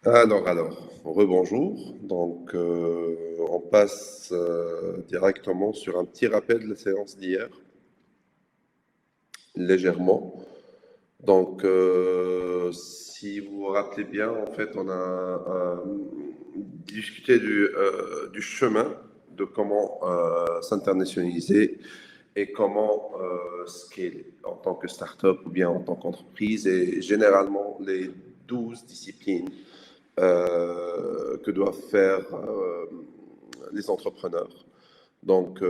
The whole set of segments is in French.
Rebonjour. On passe directement sur un petit rappel de la séance d'hier, légèrement. Si vous vous rappelez bien, en fait, on a discuté du chemin de comment s'internationaliser et comment scaler en tant que start-up ou bien en tant qu'entreprise, et généralement les 12 disciplines que doivent faire les entrepreneurs. Donc,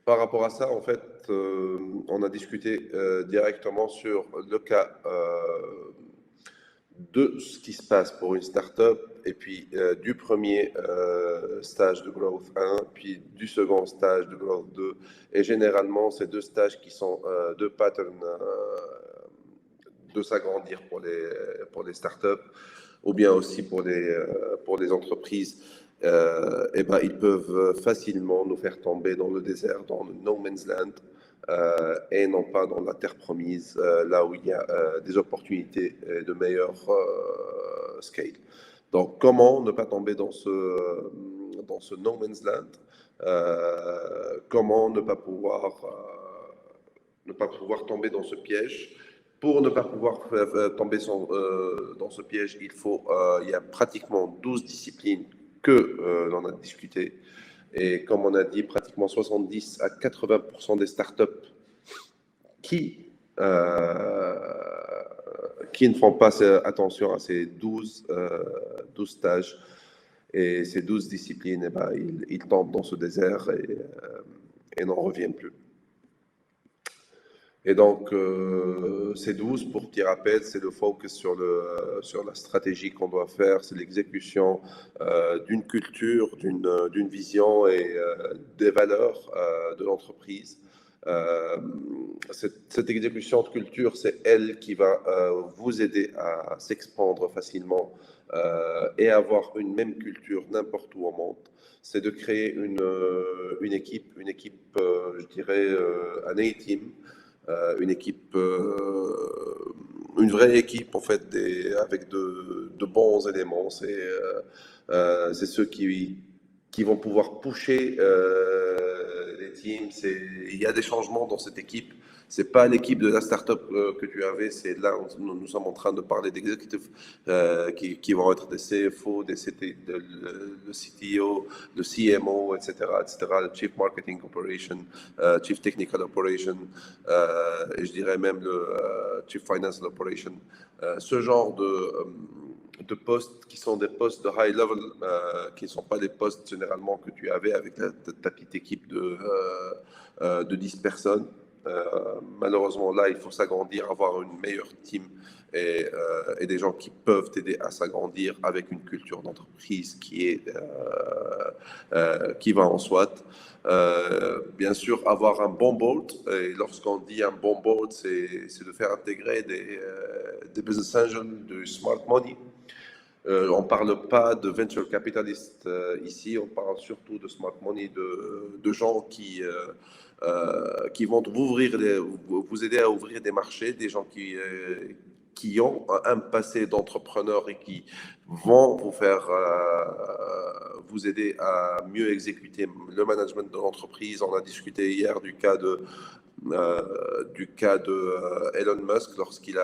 par rapport à ça, en fait, on a discuté directement sur le cas de ce qui se passe pour une startup, et puis du premier stage de Growth 1, puis du second stage de Growth 2. Et généralement, ces deux stages qui sont deux patterns de s'agrandir pour les startups, ou bien aussi pour les entreprises, ils peuvent facilement nous faire tomber dans le désert, dans le no man's land, et non pas dans la terre promise, là où il y a des opportunités de meilleur scale. Donc, comment ne pas tomber dans ce no man's land, comment ne pas pouvoir tomber dans ce piège. Pour ne pas pouvoir tomber dans ce piège, il y a pratiquement 12 disciplines que l'on a discuté. Et comme on a dit, pratiquement 70 à 80% des startups qui, euh, qui ne font pas attention à ces 12 stages et ces 12 disciplines, ils tombent dans ce désert et n'en reviennent plus. Et donc, ces 12, pour petit rappel, c'est le focus sur la stratégie qu'on doit faire, c'est l'exécution d'une culture, d'une vision et des valeurs de l'entreprise. Cette exécution de culture, c'est elle qui va vous aider à s'expandre facilement et avoir une même culture n'importe où au monde. C'est de créer une équipe, je dirais, un A-team, une vraie équipe en fait, avec de bons éléments. C'est ceux qui vont pouvoir pusher les teams. Il y a des changements dans cette équipe. C'est pas l'équipe de la startup que tu avais. C'est là, nous sommes en train de parler d'exécutifs qui vont être des CFO, le CTO, le CMO, etc., le Chief Marketing Operation, Chief Technical Operation, et je dirais même le Chief Financial Operation. Ce genre de postes qui sont des postes de high level, qui ne sont pas des postes généralement que tu avais avec ta petite équipe de 10 personnes. Malheureusement, là, il faut s'agrandir, avoir une meilleure team et des gens qui peuvent t'aider à s'agrandir avec une culture d'entreprise qui va en soi. Bien sûr, avoir un bon board. Et lorsqu'on dit un bon board, c'est de faire intégrer des business angels, du smart money. On ne parle pas de venture capitalistes ici, on parle surtout de smart money, de gens qui vont vous aider à ouvrir des marchés, des gens qui ont un passé d'entrepreneur et qui vont vous aider à mieux exécuter le management de l'entreprise. On a discuté hier du cas de Elon Musk lorsqu'il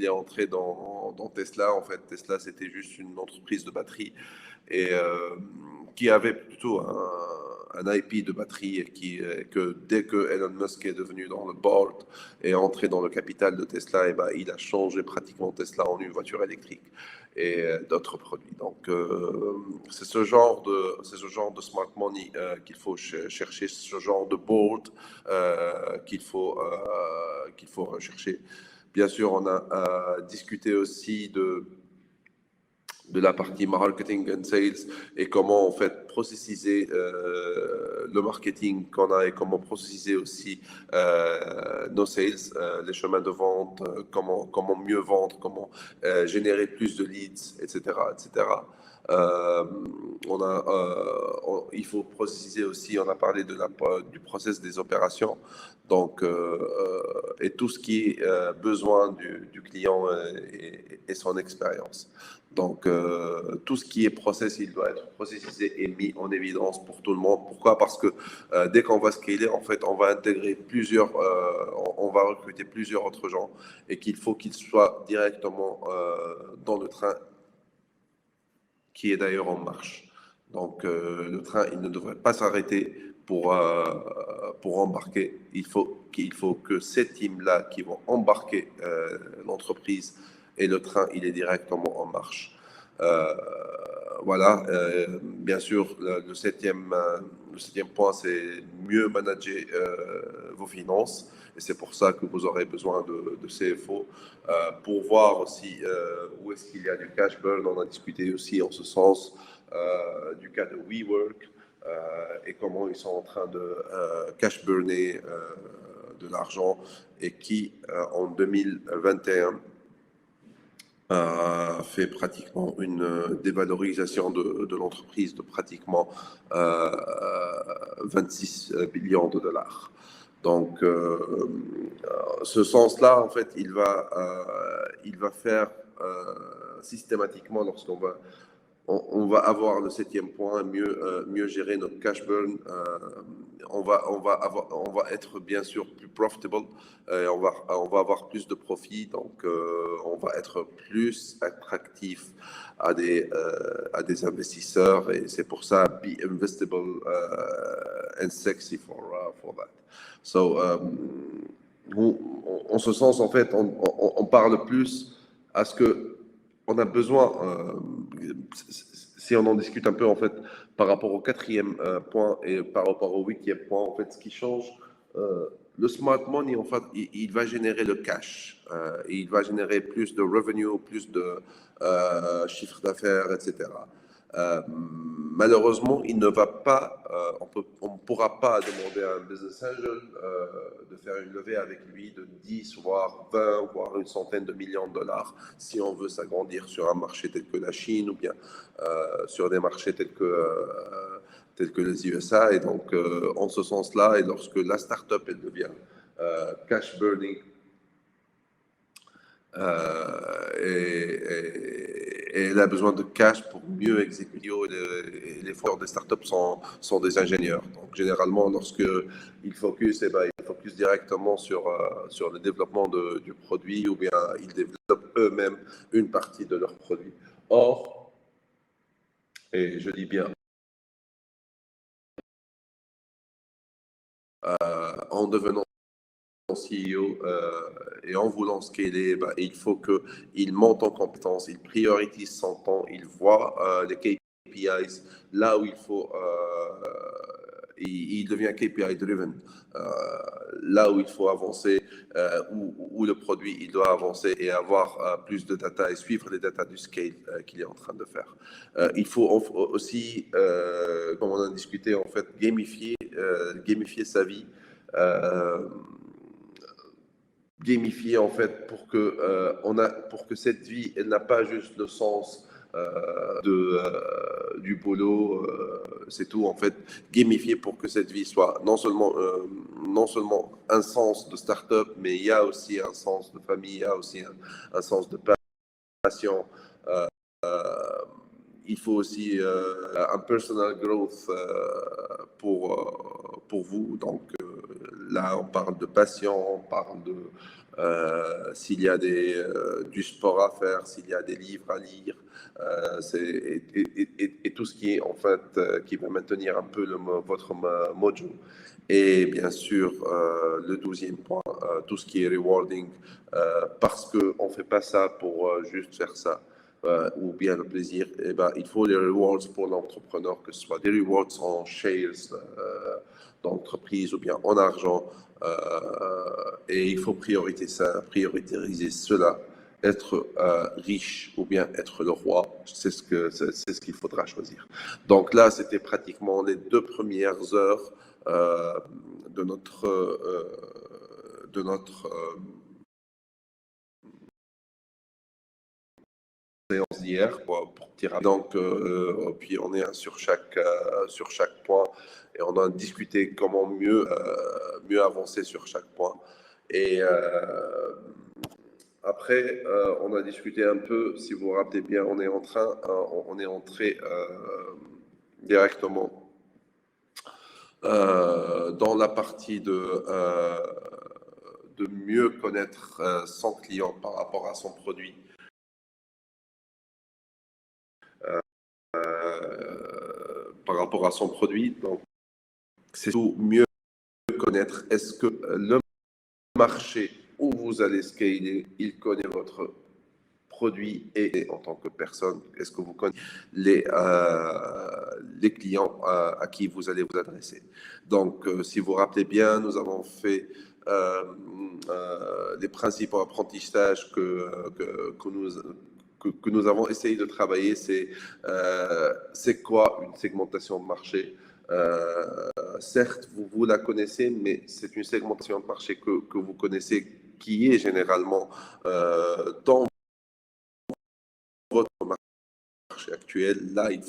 est entré dans Tesla. En fait, Tesla, c'était juste une entreprise de batterie et qui avait plutôt un IP de batterie, et que dès que Elon Musk est devenu dans le board et entré dans le capital de Tesla, il a changé pratiquement Tesla en une voiture électrique et d'autres produits. Donc, c'est ce genre de smart money qu'il faut chercher, ce genre de board qu'il faut rechercher. Bien sûr, on a discuté aussi de la partie marketing and sales et comment en fait processiser le marketing qu'on a et comment processiser aussi nos sales, les chemins de vente, comment mieux vendre, comment générer plus de leads, etc., etc. Euh, il faut processiser aussi, on a parlé du process des opérations, donc, et tout ce qui est besoin du client et son expérience. Donc, tout ce qui est process, il doit être processisé et mis en évidence pour tout le monde. Pourquoi? Parce que dès qu'on va scaler, en fait, on va intégrer on va recruter plusieurs autres gens et qu'il faut qu'ils soient directement dans le train qui est d'ailleurs en marche. Donc, le train, il ne devrait pas s'arrêter pour embarquer. Il faut que ces teams-là qui vont embarquer l'entreprise et le train, il est directement en marche. Euh, voilà, bien sûr, le septième point, c'est mieux manager vos finances. Et c'est pour ça que vous aurez besoin de CFO pour voir aussi où est-ce qu'il y a du cash burn. On a discuté aussi en ce sens du cas de WeWork et comment ils sont en train de cash burner de l'argent et qui, en 2021, a fait pratiquement une dévalorisation de l'entreprise de pratiquement 26 billions de dollars. Donc, ce sens-là, en fait, il va faire systématiquement, lorsqu'on va on va avoir le septième point, mieux gérer notre cash burn. On va être bien sûr plus profitable. On va avoir plus de profit. Donc, on va être plus attractif à des investisseurs. Et c'est pour ça, be investable and sexy for that. So, en ce sens, en fait, on parle plus à ce que on a besoin, si on en discute un peu en fait, par rapport au quatrième point et par rapport au huitième point, en fait, ce qui change, le smart money, en fait, il va générer le cash, et il va générer plus de revenue, plus de chiffre d'affaires, etc. Malheureusement, il ne va pas, on ne pourra pas demander à un business angel de faire une levée avec lui de 10, voire 20, voire une centaine de millions de dollars si on veut s'agrandir sur un marché tel que la Chine ou bien sur des marchés tels que les USA. Et donc, en ce sens-là, et lorsque la startup elle devient cash burning, et elle a besoin de cash pour mieux exécuter. Les fondateurs des startups sont des ingénieurs. Donc, généralement, lorsqu'ils focus, eh ben, ils focus directement sur le développement du produit ou bien ils développent eux-mêmes une partie de leur produit. Or, et je dis bien, en devenant CEO et en voulant scaler, ben, il faut qu'il monte en compétences, il priorise son temps, il voit les KPIs là où il faut, il devient KPI driven, là où il faut avancer, où le produit il doit avancer et avoir plus de data et suivre les data du scale qu'il est en train de faire. Il faut aussi, comme on a discuté, en fait, gamifier sa vie. Euh, Gamifier en fait pour que cette vie elle n'a pas juste le sens du boulot, c'est tout en fait. Gamifier pour que cette vie soit non seulement un sens de start-up, mais il y a aussi un sens de famille, il y a aussi un sens de passion. Euh, il faut aussi un personal growth pour vous. Donc là, on parle de passion, on parle de s'il y a du sport à faire, s'il y a des livres à lire, et tout ce qui est en fait qui va maintenir un peu votre mojo. Et bien sûr, le douzième point, tout ce qui est rewarding, parce qu'on ne fait pas ça pour juste faire ça ou bien le plaisir, eh ben, il faut les rewards pour l'entrepreneur, que ce soit des rewards en shares d'entreprise ou bien en argent. Et il faut prioriser cela. être riche ou bien être le roi, c'est ce qu'il faudra choisir. Donc là, c'était pratiquement les 2 premières heures de notre séance d'hier pour tirer. Donc, puis on est sur chaque point et on a discuté comment mieux avancer sur chaque point. Et après, on a discuté un peu, si vous vous rappelez bien, on est entré directement dans la partie de mieux connaître son client par rapport à son produit. Par rapport à son produit. Donc, c'est tout mieux connaître. Est-ce que le marché où vous allez scaler, il connaît votre produit et en tant que personne, est-ce que vous connaissez les clients à qui vous allez vous adresser? Donc, si vous vous rappelez bien, nous avons fait les principaux apprentissages que nous avons essayé de travailler, c'est quoi une segmentation de marché? Certes, vous la connaissez, mais c'est une segmentation de marché que vous connaissez qui est généralement dans votre marché actuel. Là, il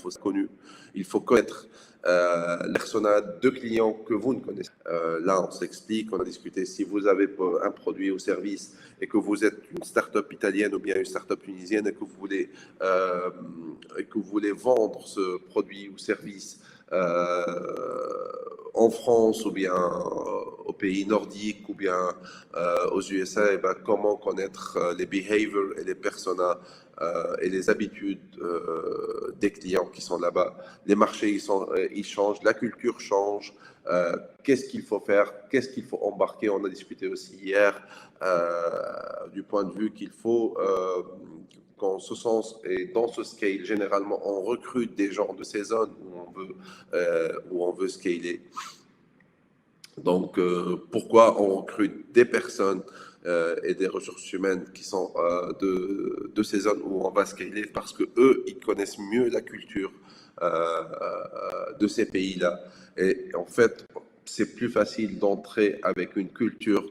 faut connaître la persona de clients que vous ne connaissez pas. Là, on s'explique, on a discuté. Si vous avez un produit ou service et que vous êtes une start-up italienne ou bien une start-up tunisienne et que vous voulez vendre ce produit ou service en France ou bien aux pays nordiques ou bien aux USA, et ben, comment connaître les behaviors et les personas et les habitudes des clients qui sont là-bas. Les marchés, ils changent, la culture change. Qu'est-ce qu'il faut faire? Qu'est-ce qu'il faut embarquer? On a discuté aussi hier du point de vue qu'il faut, qu'en ce sens et dans ce scale, généralement, on recrute des gens de ces zones où on veut scaler. Donc, pourquoi on recrute des personnes et des ressources humaines qui sont de ces zones où on va scaler? Parce que eux, ils connaissent mieux la culture de ces pays-là. Et en fait, c'est plus facile d'entrer avec une culture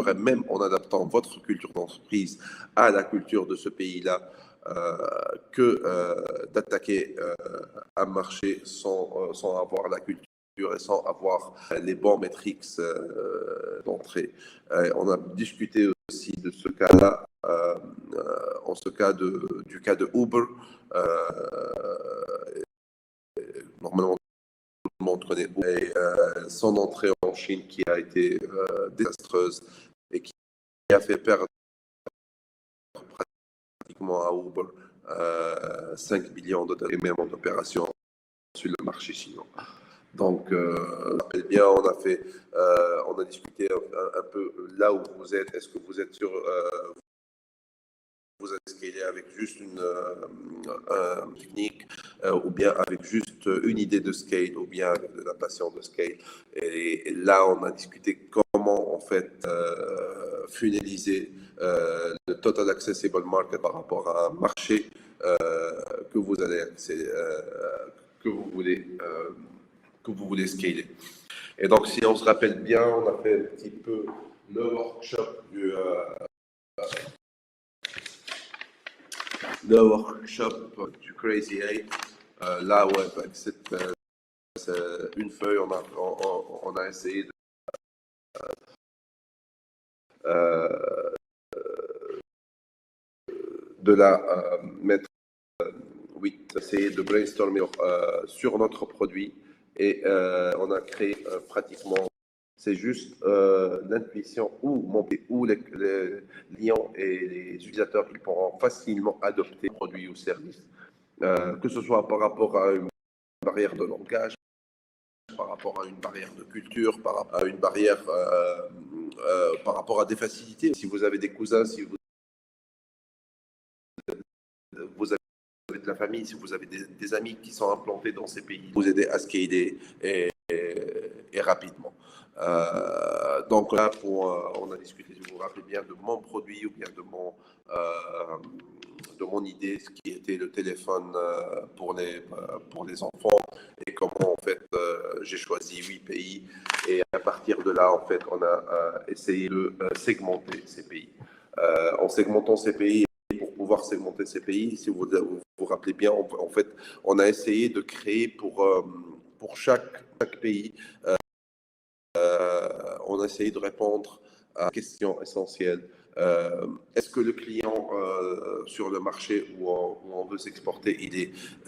et même en adaptant votre culture d'entreprise à la culture de ce pays-là, que d'attaquer un marché sans avoir la culture et sans avoir les bons métriques d'entrée. On a discuté aussi de ce cas-là, du cas de Uber. Normalement, tout le monde connaît Uber. Et son entrée en Chine qui a été désastreuse et qui a fait perdre pratiquement à Uber 5 millions de dollars et même en opération sur le marché chinois. Donc, bien, on a discuté un peu là où vous êtes. Est-ce que vous êtes vous allez scaler avec juste une technique ou bien avec juste une idée de scale ou bien avec de la passion de scale. Et là, on a discuté comment en fait funneliser le total accessible market par rapport à un marché que vous allez que vous voulez scaler. Et donc, si on se rappelle bien, on a fait un petit peu le workshop du Crazy 8. Là, ouais, c'est une feuille, on a essayé de la mettre, essayer de brainstormer sur notre produit et on a créé pratiquement, c'est juste l'intuition où les clients et les utilisateurs qui pourront facilement adopter le produit ou service, que ce soit par rapport à une barrière de langage, par rapport à une barrière de culture, par rapport à une barrière, par rapport à des facilités. Si vous avez des cousins, si vous avez de la famille, si vous avez des amis qui sont implantés dans ces pays, vous aider à scaler et rapidement. Donc là, on a discuté, si vous vous rappelez bien, de mon produit ou bien de mon idée, ce qui était le téléphone pour les enfants et comment en fait j'ai choisi 8 pays et à partir de là en fait on a essayé de segmenter ces pays. En segmentant ces pays, pour pouvoir segmenter ces pays, si vous rappelez bien, en fait on a essayé de créer pour chaque pays, on a essayé de répondre à la question essentielle. Est-ce que le client sur le marché où on veut s'exporter,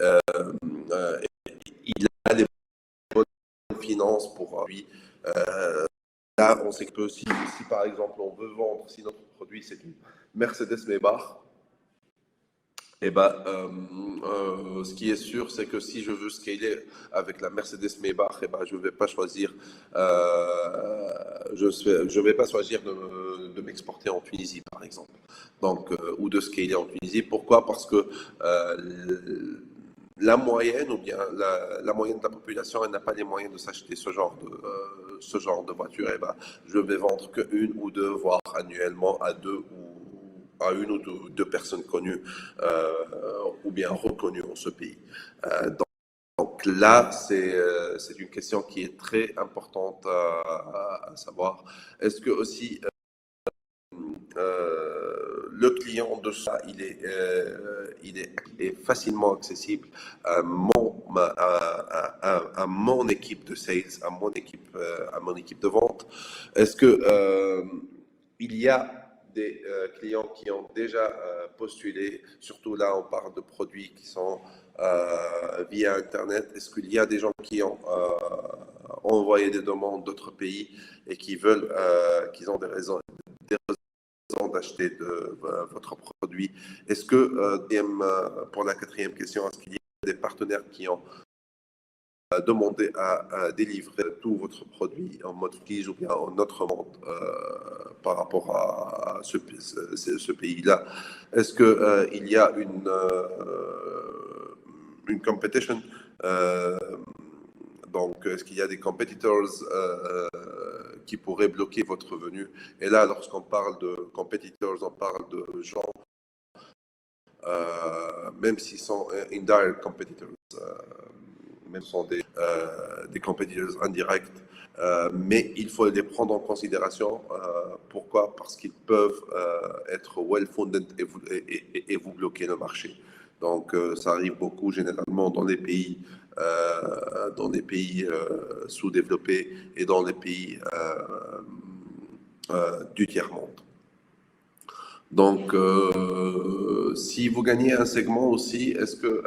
euh, il a les bonnes finances pour lui? Là, on sait que si par exemple on veut vendre, si notre produit c'est une Mercedes Maybach, eh ben, ce qui est sûr, c'est que si je veux scaler avec la Mercedes Maybach, eh ben, je ne vais pas choisir, je vais pas choisir de m'exporter en Tunisie, par exemple, donc, ou de scaler en Tunisie. Pourquoi? Parce que la moyenne, ou bien la moyenne de la population, elle n'a pas les moyens de s'acheter ce genre de voiture. Eh ben, je vais vendre que une ou deux, voire annuellement à une ou deux personnes connues ou bien reconnues en ce pays. Donc là, c'est une question qui est très importante à savoir. Est-ce que aussi le client de ça, est facilement accessible à mon équipe de sales, à mon équipe de vente? Est-ce que il y a des clients qui ont déjà postulé, surtout là on parle de produits qui sont via Internet, est-ce qu'il y a des gens qui ont envoyé des demandes d'autres pays et qui ont des d'acheter votre produit? Est-ce que, pour la quatrième question, est-ce qu'il y a des partenaires qui ont demandé à délivrer tout votre produit en mode fige ou bien en autre monde par rapport à ce pays-là? Est-ce qu'il y a une competition? Donc, est-ce qu'il y a des competitors qui pourraient bloquer votre venue? Et là, lorsqu'on parle de competitors, on parle de gens, même s'ils sont indirect competitors, même si sont des competitors indirects, mais il faut les prendre en considération. Pourquoi? Parce qu'ils peuvent être well-funded et vous bloquer le marché. Donc, ça arrive beaucoup généralement dans les pays sous-développés et dans les pays du tiers-monde. Donc, si vous gagnez un segment aussi, est-ce que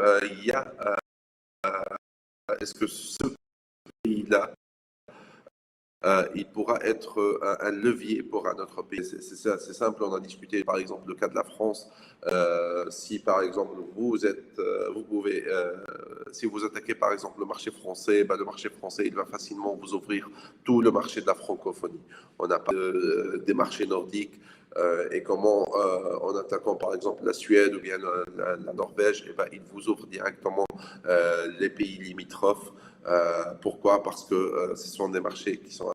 ce pays-là il pourra être un levier pour un autre pays? C'est simple, on a discuté par exemple le cas de la France. Si par exemple vous pouvez, si vous attaquez par exemple le marché français, ben, le marché français il va facilement vous ouvrir tout le marché de la francophonie. On n'a pas des marchés nordiques. Et comment, en attaquant par exemple la Suède ou bien la Norvège, eh ben, il vous ouvre directement les pays limitrophes. Pourquoi? Parce que ce sont des marchés qui sont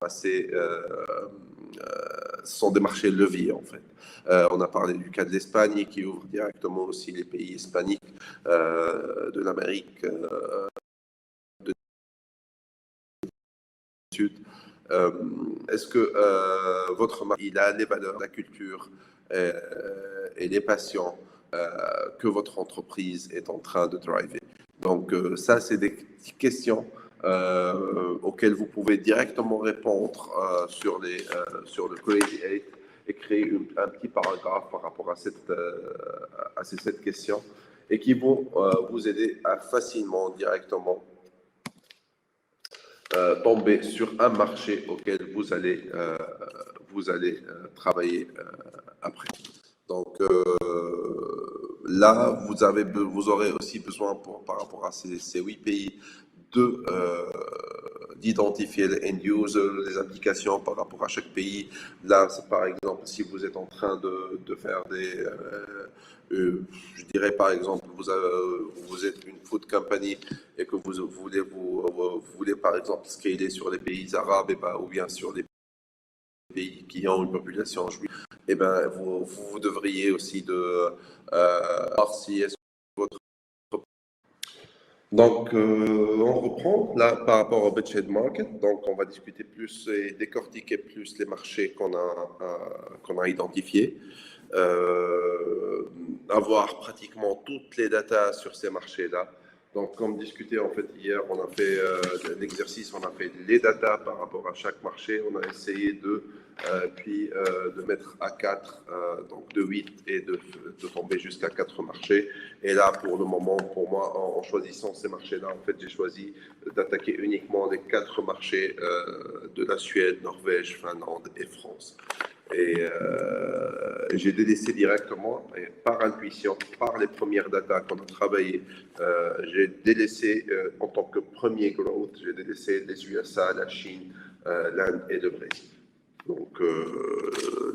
ce sont des marchés leviers en fait. On a parlé du cas de l'Espagne qui ouvre directement aussi les pays hispaniques de l'Amérique du Sud. Est-ce que votre marché il a les valeurs, la culture et les passions que votre entreprise est en train de driver? Donc ça, c'est des questions auxquelles vous pouvez directement répondre sur le Crazy 8 et créer un petit paragraphe par rapport à cette question et qui vont vous aider à facilement, directement tomber sur un marché auquel vous allez travailler après. Donc là, vous aurez aussi besoin par rapport à ces 8 pays d'identifier les end users, les applications par rapport à chaque pays. Là, par exemple, si vous êtes en train de faire je dirais par exemple, vous êtes une food company et que vous voulez par exemple scaler sur les pays arabes ou bien sur les pays qui ont une population juive, eh ben, vous devriez aussi voir si est-ce que votre... Donc, on reprend là par rapport au Beachhead Market. Donc, on va discuter plus et décortiquer plus les marchés qu'on a identifiés. Avoir pratiquement toutes les datas sur ces marchés-là. Donc, comme discuté en fait hier, on a fait l'exercice, on a fait les datas par rapport à chaque marché. On a essayé de mettre à 4, donc de 8 et de tomber jusqu'à 4 marchés. Et là, pour le moment, pour moi, en choisissant ces marchés-là, en fait, j'ai choisi d'attaquer uniquement les 4 marchés de la Suède, Norvège, Finlande et France. Et j'ai délaissé directement, et par intuition, par les premières datas qu'on a travaillées, j'ai délaissé en tant que premier growth, j'ai délaissé les USA, la Chine, l'Inde et le Brésil. Donc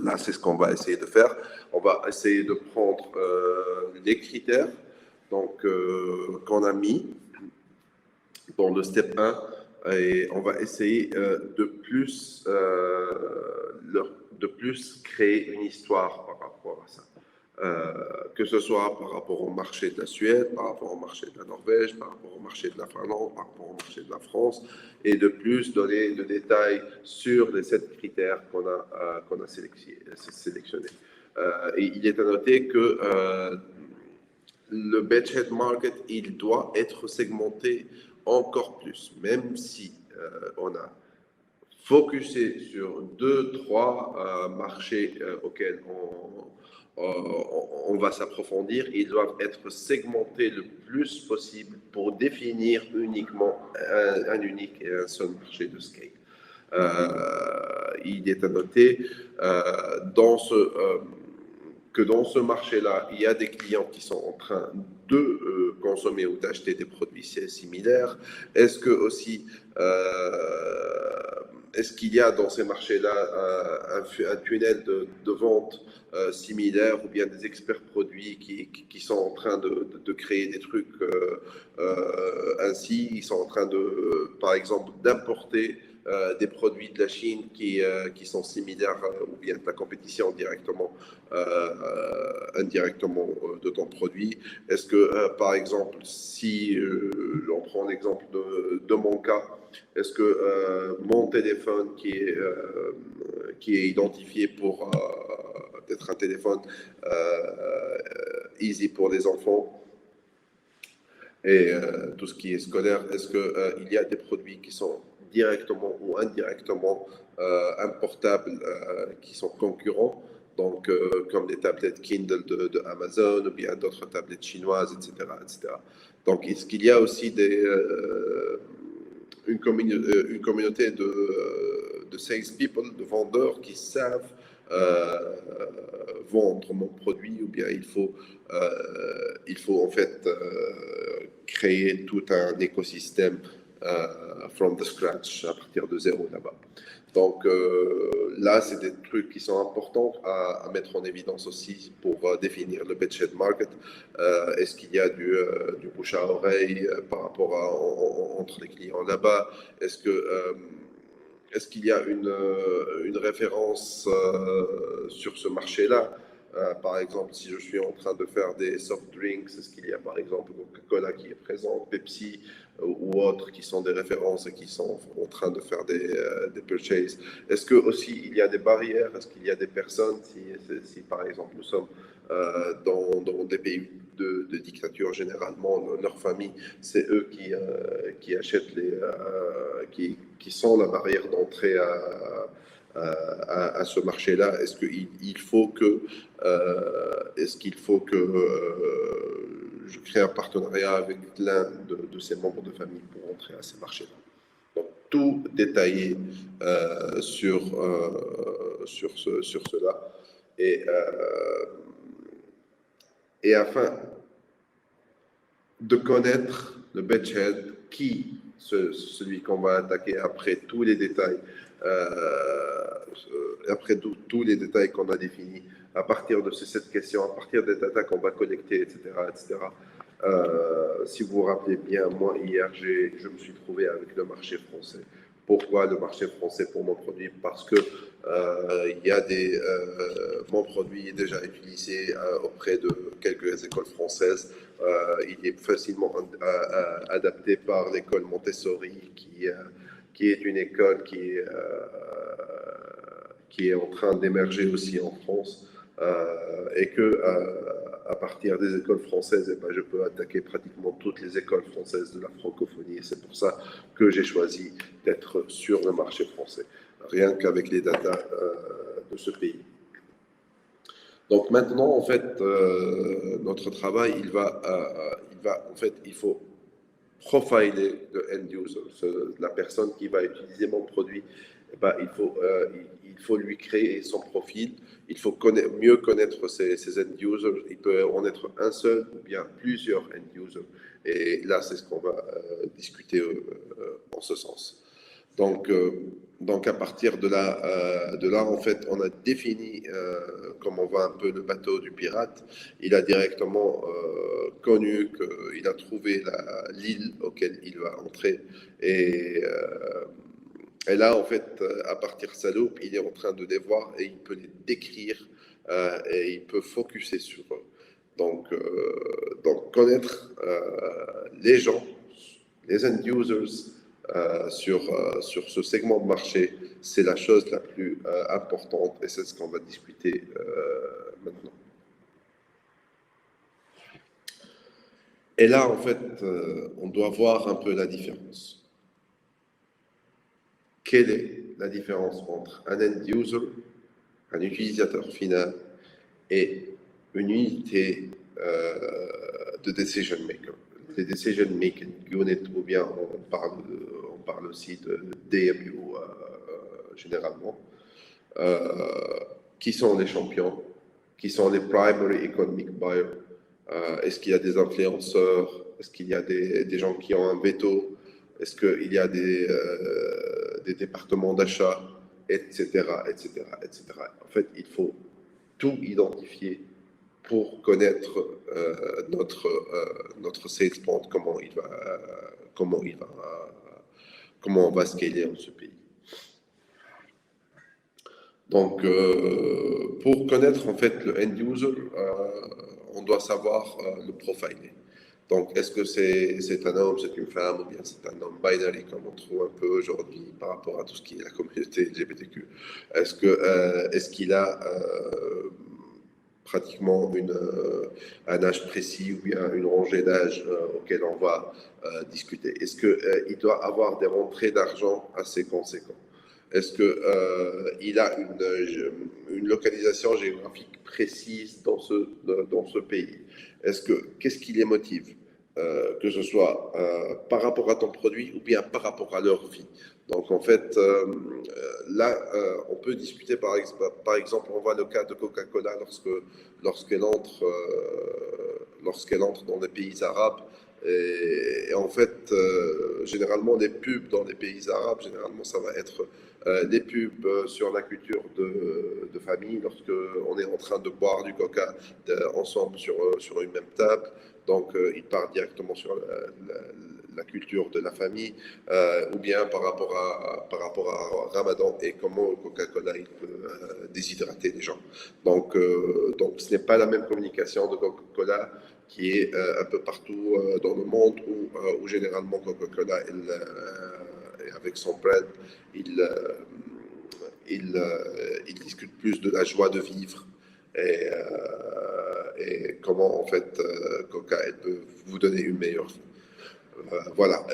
là, c'est ce qu'on va essayer de faire. On va essayer de prendre les critères qu'on a mis dans le step 1 et on va essayer de plus créer une histoire par rapport à ça. Que ce soit par rapport au marché de la Suède, par rapport au marché de la Norvège, par rapport au marché de la Finlande, par rapport au marché de la France, et de plus donner de détails sur les 7 critères qu'on a sélectionnés. Et il est à noter que le Beachhead Market, il doit être segmenté encore plus, même si on a focusé sur 2-3 marchés auxquels on va s'approfondir. Ils doivent être segmentés le plus possible pour définir uniquement un unique et un seul marché de scale. Il est à noter que dans ce marché-là, il y a des clients qui sont en train de consommer ou d'acheter des produits similaires. Est-ce qu'il y a dans ces marchés-là un tunnel de vente similaire ou bien des experts produits qui sont en train de créer des trucs ainsi? Ils sont en train par exemple, d'importer des produits de la Chine qui sont similaires ou bien de la compétition indirectement de ton produit. Est-ce que, par exemple, si on prend l'exemple de mon cas, est-ce que mon téléphone qui est identifié pour être un téléphone easy pour les enfants et tout ce qui est scolaire, est-ce qu'il y a des produits qui sont directement ou indirectement importables qui sont concurrents, donc comme des tablettes Kindle de Amazon ou bien d'autres tablettes chinoises, etc., etc. Donc, est-ce qu'il y a aussi une communauté de salespeople, de vendeurs qui savent vendre mon produit, ou bien il faut en fait créer tout un écosystème from the scratch, à partir de zéro là-bas. Donc là, c'est des trucs qui sont importants à mettre en évidence aussi pour définir le Beachhead Market. Est-ce qu'il y a du bouche à oreille par rapport entre les clients là-bas? Est-ce qu'il y a une référence sur ce marché-là? Par exemple, si je suis en train de faire des soft drinks, est-ce qu'il y a par exemple Coca-Cola qui est présent, Pepsi ou autres qui sont des références et qui sont en train de faire des purchases? Est-ce que aussi il y a des barrières? Est-ce qu'il y a des personnes, si par exemple nous sommes dans des pays de dictature, généralement leur famille, c'est eux qui achètent qui sont la barrière d'entrée à ce marché-là? Est-ce qu'il faut que je crée un partenariat avec l'un de ces membres de famille pour entrer à ces marchés-là? Donc, tout détaillé sur cela. Et afin de connaître le Beachhead, celui qu'on va attaquer après tous les détails, tous les détails qu'on a définis, à partir de ces 7 questions, à partir des data qu'on va collecter, etc., etc. Si vous vous rappelez bien, moi, hier, je me suis trouvé avec le marché français. Pourquoi le marché français pour mon produit? Parce que Il y a mon produit est déjà utilisé auprès de quelques écoles françaises. Il est facilement adapté par l'école Montessori, qui est une école qui est en train d'émerger aussi en France. Et que à partir des écoles françaises, eh ben, je peux attaquer pratiquement toutes les écoles françaises de la francophonie. Et c'est pour ça que j'ai choisi d'être sur le marché français, rien qu'avec les datas de ce pays. Donc maintenant, en fait, notre travail, en fait, il faut profiler le end user, la personne qui va utiliser mon produit. Eh ben, il faut lui créer son profil, il faut mieux connaître ses end users. Il peut en être un seul ou bien plusieurs end users. Et là, c'est ce qu'on va discuter en ce sens. Donc à partir de là, en fait, on a défini comment va un peu le bateau du pirate. Il a directement connu qu'il a trouvé l'île auquel il va entrer. Et là, en fait, à partir de sa loupe, il est en train de les voir et il peut les décrire et il peut focuser sur eux. Donc connaître les gens, les end users, sur ce segment de marché, c'est la chose la plus importante et c'est ce qu'on va discuter maintenant. Et là, en fait, on doit voir un peu la différence. Quelle est la différence entre un end user, un utilisateur final, et une unité de decision maker? Les decision making unit, ou bien on parle aussi de DMU généralement, qui sont les champions, qui sont les primary economic buyers. Est-ce qu'il y a des influenceurs? Est-ce qu'il y a des gens qui ont un veto? Est-ce qu'il y a des départements d'achat, etc., etc., etc. En fait, il faut tout identifier pour connaître notre sales point, comment on va scaler en ce pays. Donc, pour connaître en fait le end user, on doit savoir le profiler. Donc, est-ce que c'est un homme, c'est une femme, ou bien c'est un homme binary, comme on trouve un peu aujourd'hui par rapport à tout ce qui est la communauté LGBTQ? Est-ce qu'il a pratiquement un âge précis ou bien une rangée d'âge auquel on va discuter? Est-ce qu'il doit avoir des rentrées d'argent assez conséquentes? Est-ce qu'il a une localisation géographique précise dans ce pays? Qu'est-ce qui les motive? Que ce soit par rapport à ton produit ou bien par rapport à leur vie. Donc en fait, là, on peut discuter par exemple, on voit le cas de Coca-Cola lorsqu'elle entre dans les pays arabes. Et en fait, généralement, les pubs dans les pays arabes, généralement, ça va être des pubs sur la culture de famille, lorsque on est en train de boire du coca ensemble sur une même table. Donc, il part directement sur la culture de la famille, ou bien par rapport à Ramadan et comment Coca-Cola il peut déshydrater les gens. Donc, ce n'est pas la même communication de Coca-Cola qui est un peu partout dans le monde où généralement Coca-Cola, avec son brand, il discute plus de la joie de vivre et comment en fait Coca elle peut vous donner une meilleure vie. Voilà.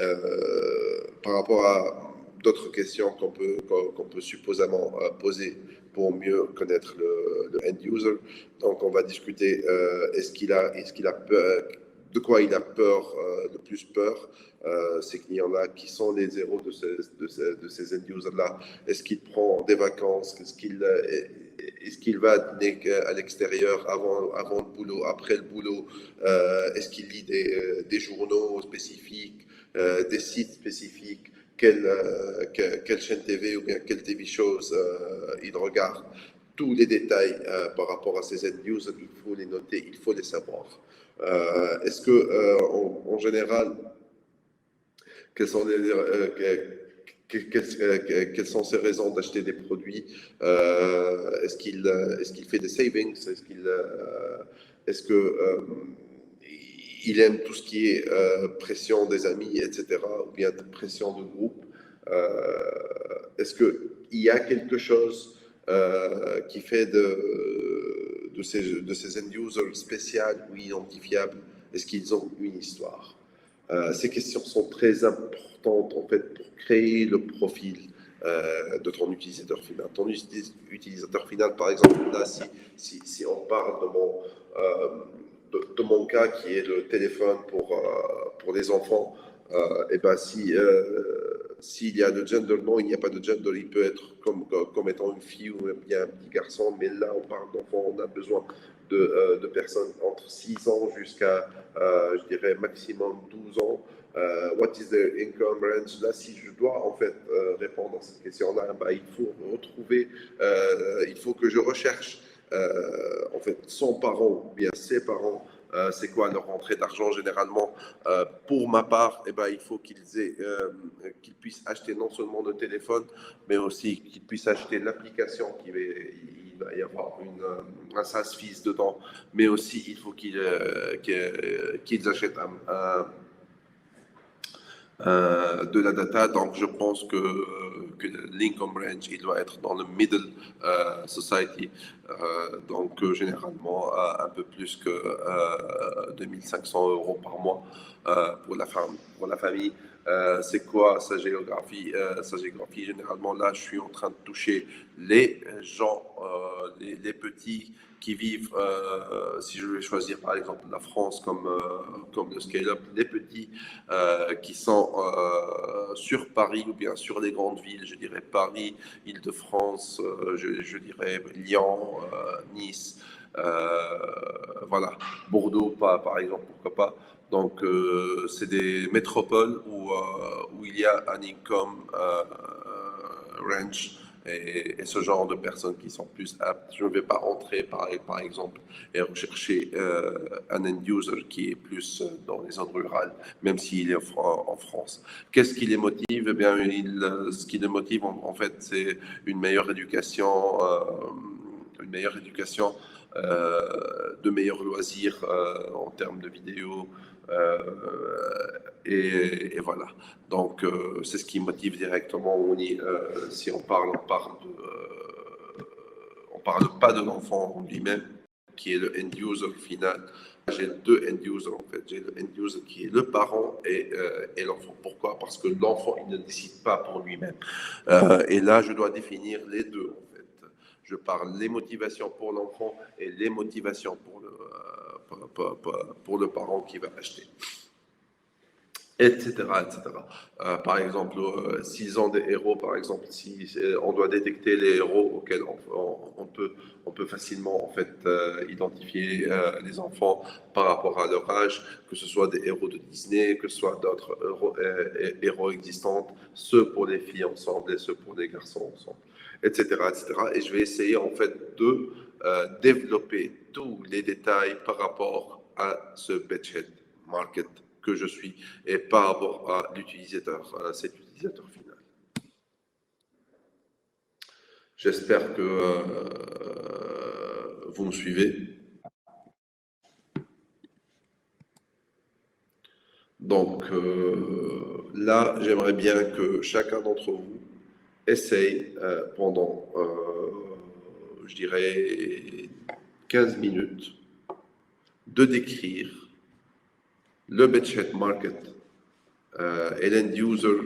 Par rapport à d'autres questions qu'on peut supposément poser pour mieux connaître le end user. Donc, on va discuter est-ce qu'il a peur, de quoi il a peur, le plus peur, ces clients-là, qui sont les héros de ces end users-là. Est-ce qu'il prend des vacances? Est-ce qu'il va dîner à l'extérieur avant le boulot, après le boulot? Est-ce qu'il lit des journaux spécifiques, des sites spécifiques? Quelle chaîne TV ou bien quelle TV shows il regarde? Tous les détails par rapport à ces end users, il faut les noter, il faut les savoir. Est-ce que, en général, quels sont quelles sont ses raisons d'acheter des produits? Est-ce qu'il fait des savings? Est-ce que il aime tout ce qui est pression des amis, etc., ou bien pression de groupe? Est-ce qu'il y a quelque chose qui fait de ces end-users spéciales ou identifiables? Est-ce qu'ils ont une histoire? Ces questions sont très importantes en fait pour créer le profil de ton utilisateur final. Ton utilisateur final, par exemple, là, si on parle de mon cas qui est le téléphone pour les enfants, et ben s'il y a de gender, non, il n'y a pas de gender, il peut être comme étant une fille ou bien un petit garçon, mais là, on parle d'enfants, on a besoin de personnes entre 6 ans jusqu'à, je dirais, maximum 12 ans. What is their income range? Là, si je dois en fait répondre à cette question-là, bah, il faut retrouver, il faut que je recherche en fait son parent ou bien ses parents. C'est quoi leur rentrée d'argent généralement? Pour ma part, eh ben, il faut qu'ils puissent acheter non seulement le téléphone, mais aussi qu'ils puissent acheter l'application il va y avoir un SaaS fees dedans, mais aussi il faut qu'ils achètent de la data. Donc, je pense que l'income range, il doit être dans le middle society. Donc, généralement, un peu plus que 2500 € par mois pour la famille. C'est quoi sa géographie? Sa géographie, généralement, là, je suis en train de toucher les gens, les petits qui vivent, si je vais choisir par exemple la France comme le scale-up, les petits qui sont sur Paris ou bien sur les grandes villes, je dirais Paris, Île-de-France, je dirais Lyon, Nice, voilà, Bordeaux, par exemple, pourquoi pas. Donc, c'est des métropoles où il y a un income range et ce genre de personnes qui sont plus aptes. Je ne vais pas rentrer, par exemple, et rechercher un end-user qui est plus dans les zones rurales, même s'il est en France. Qu'est-ce qui les motive? Eh bien, ce qui les motive, en fait, c'est une meilleure éducation, de meilleurs loisirs en termes de vidéos. Et voilà. Donc, c'est ce qui motive directement. Si on parle pas de l'enfant lui-même, qui est le end user final. J'ai deux end users en fait. J'ai le end user qui est le parent et l'enfant. Pourquoi? Parce que l'enfant, il ne décide pas pour lui-même. Et là, je dois définir les deux en fait. Je parle les motivations pour l'enfant et les motivations pour le parent qui va acheter, etc., etc. Par exemple, s'ils ont des héros, par exemple, si on doit détecter les héros auxquels on peut facilement en fait identifier les enfants par rapport à leur âge, que ce soit des héros de Disney, que ce soit d'autres héros existants, ceux pour les filles ensemble et ceux pour les garçons ensemble, etc., etc. Et je vais essayer en fait de développer tous les détails par rapport à ce beachhead market que je suis et par rapport à l'utilisateur, à cet utilisateur final. J'espère que vous me suivez. Donc là, j'aimerais bien que chacun d'entre vous essaye pendant, je dirais, 15 minutes de décrire le beachhead market et l'end user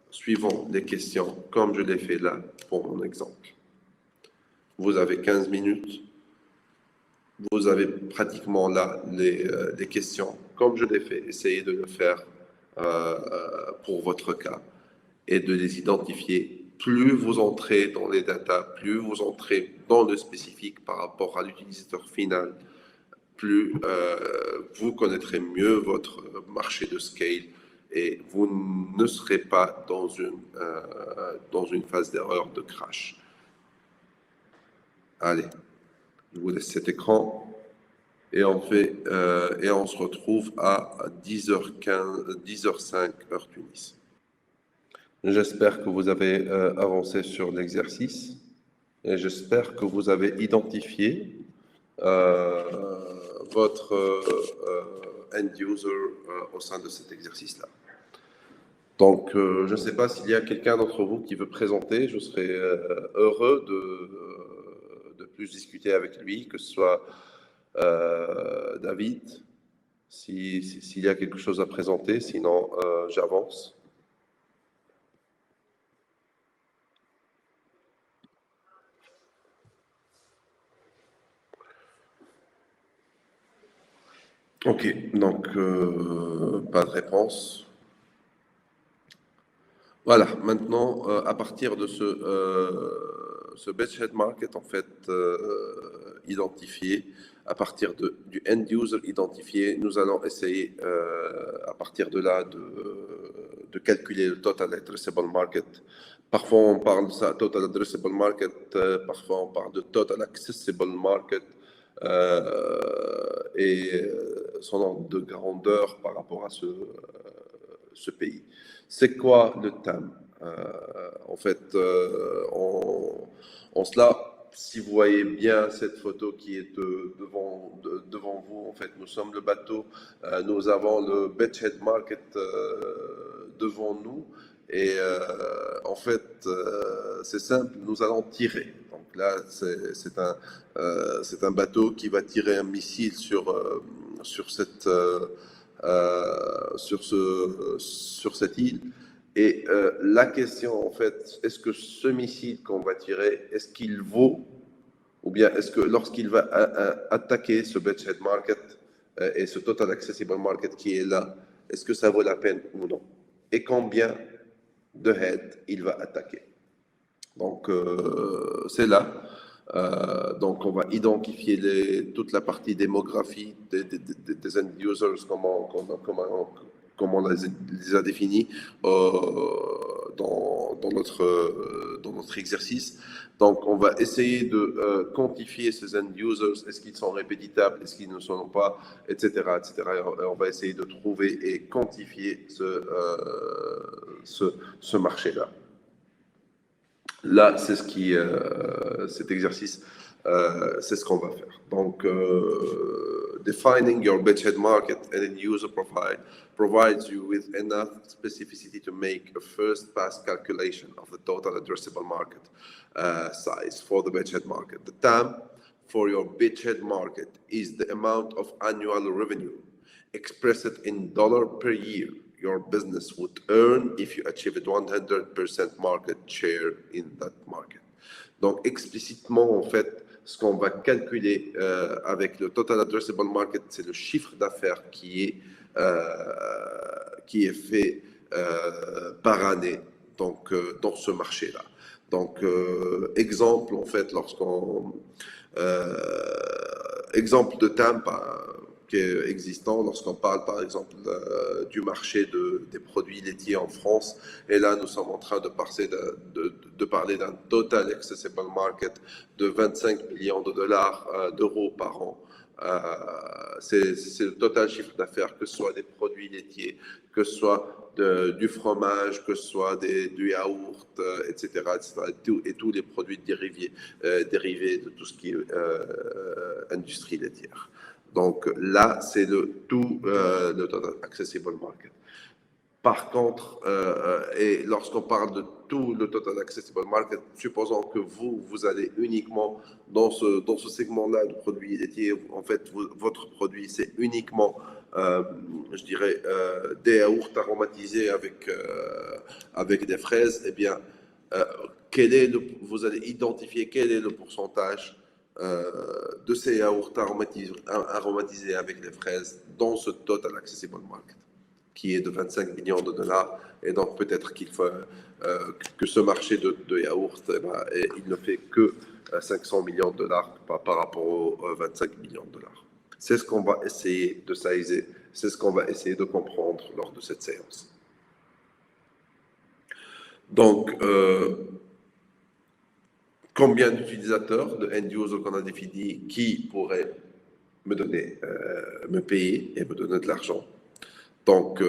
suivant les questions, comme je l'ai fait là pour mon exemple. Vous avez 15 minutes, vous avez pratiquement là les questions, comme je l'ai fait. Essayez de le faire pour votre cas et de les identifier. Plus vous entrez dans les datas, plus vous entrez dans le spécifique par rapport à l'utilisateur final, plus vous connaîtrez mieux votre marché de scale et vous ne serez pas dans une phase d'erreur, de crash. Allez, je vous laisse cet écran et on se retrouve à 10h15, 10h05 heure Tunis. J'espère que vous avez avancé sur l'exercice et j'espère que vous avez identifié euh, votre end user au sein de cet exercice-là. Donc, je ne sais pas s'il y a quelqu'un d'entre vous qui veut présenter. Je serais heureux de plus discuter avec lui, que ce soit David, s'il y a quelque chose à présenter. Sinon, j'avance. Ok, donc pas de réponse. Voilà, maintenant, à partir de ce beachhead market, en fait, identifié, à partir du end user identifié, nous allons essayer, à partir de là, de calculer le total addressable market. Parfois, on parle de ça, total addressable market, parfois, on parle de total accessible market, et son ordre de grandeur par rapport à ce pays. C'est quoi le TAM? En fait, en cela, si vous voyez bien cette photo qui est devant vous, en fait, nous sommes le bateau, nous avons le beachhead market devant nous, et en fait, c'est simple, nous allons tirer. Donc là, c'est un bateau qui va tirer un missile sur sur cette île. Et la question, en fait, est-ce que ce missile qu'on va tirer, est-ce qu'il vaut, ou bien est-ce que lorsqu'il va attaquer ce beachhead market et ce total accessible market qui est là, est-ce que ça vaut la peine ou non? Et combien de heads il va attaquer? Donc, c'est là. Donc, on va identifier toute la partie démographie des end users, comment on les a définis dans notre exercice. Donc, on va essayer de quantifier ces end users. Est-ce qu'ils sont répétitables? Est-ce qu'ils ne sont pas? Etc. etc. Et on va essayer de trouver et quantifier ce marché-là. Là, cet exercice, c'est ce qu'on va faire. Donc, defining your beachhead market and end user profile provides you with enough specificity to make a first pass calculation of the total addressable market size for the beachhead market. The TAM for your beachhead market is the amount of annual revenue expressed in dollar per year your business would earn if you achieved 100% market share in that market. Donc, explicitement, en fait, ce qu'on va calculer avec le total addressable market, c'est le chiffre d'affaires qui est fait par année, donc, dans ce marché-là. Donc, exemple, en fait, exemple de TAM, qui est existant lorsqu'on parle par exemple du marché des produits laitiers en France. Et là, nous sommes en train de parler d'un total accessible market de 25 millions de dollars, d'euros par an. C'est le total chiffre d'affaires, que ce soit des produits laitiers, que ce soit du fromage, que ce soit du yaourt, etc., et tous les produits dérivés de tout ce qui est industrie laitière. Donc là, c'est le total accessible market. Par contre, et lorsqu'on parle de tout le total accessible market, supposons que vous allez uniquement dans ce segment-là de produits laitiers, en fait, votre produit, c'est uniquement, je dirais, des yaourts aromatisés avec des fraises, eh bien, vous allez identifier quel est le pourcentage de ces yaourts aromatisés avec des fraises dans ce total accessible market, qui est de 25 millions de dollars. Et donc, peut-être qu'il faut que ce marché de yaourt, il ne fait que 500 millions de dollars par rapport aux 25 millions de dollars. C'est ce qu'on va essayer de sizer, c'est ce qu'on va essayer de comprendre lors de cette séance. Donc, combien d'utilisateurs, de end users qu'on a définis, qui pourraient me payer et me donner de l'argent. Donc,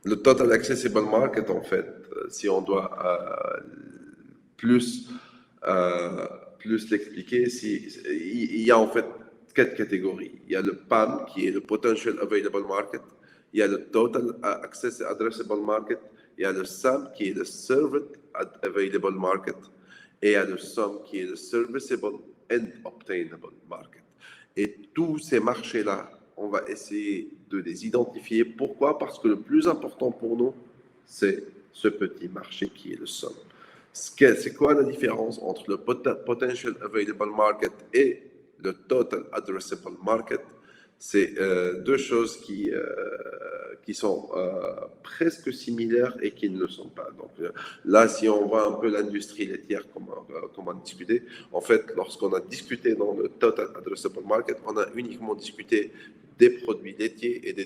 le total accessible market, en fait, si on doit plus, euh, plus l'expliquer, il y a en fait quatre catégories. Il y a le PAM, qui est le Potential Available Market. Il y a le Total Access Addressable Market. Il y a le SAM, qui est le Served Available Market. Et il y a le SOM, qui est le Serviceable and Obtainable Market. Et tous ces marchés-là, on va essayer de les identifier. Pourquoi? Parce que le plus important pour nous, c'est ce petit marché qui est le SOM. C'est quoi la différence entre le Potential Available Market et le Total Addressable Market? C'est deux choses qui sont presque similaires et qui ne le sont pas. Donc là, si on voit un peu l'industrie laitière, comme on a discuté, en fait, lorsqu'on a discuté dans le Total Addressable Market, on a uniquement discuté des produits laitiers et des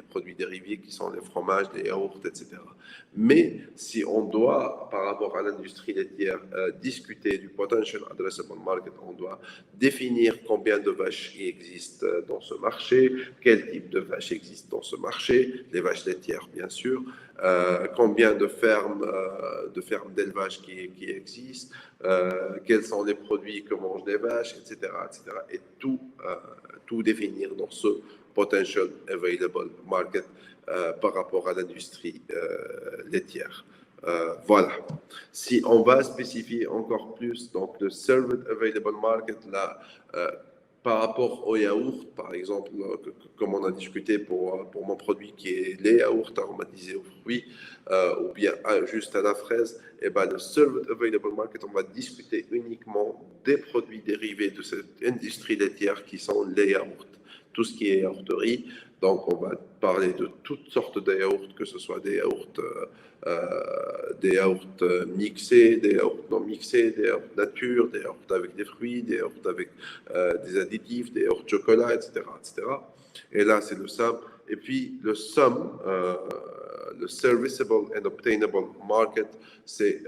produits dérivés qui sont les fromages, les yaourts, etc. Mais si on doit, par rapport à l'industrie laitière, discuter du potential addressable market, on doit définir combien de vaches il existe dans ce marché, quel type de vaches existe dans ce marché, les vaches laitières bien sûr, combien de fermes d'élevage qui existent, quels sont les produits que mangent les vaches, etc., etc. Et tout définir dans ce potential available market par rapport à l'industrie laitière. Voilà. Si on va spécifier encore plus, donc le Served Available Market, là, par rapport au yaourt, par exemple, comme on a discuté pour mon produit qui est les yaourts aromatisés aux fruits ou bien juste à la fraise, et ben le Served Available Market, on va discuter uniquement des produits dérivés de cette industrie laitière qui sont les yaourts. Tout ce qui est yaourterie. Donc, on va parler de toutes sortes de yaourts, que ce soit des yaourts mixés, des yaourts non mixés, des yaourts nature, des yaourts avec des fruits, des yaourts avec des additifs, des yaourts chocolat, etc., etc. Et là, c'est le SAM. Et puis, le SOM, le Serviceable and Obtainable Market, c'est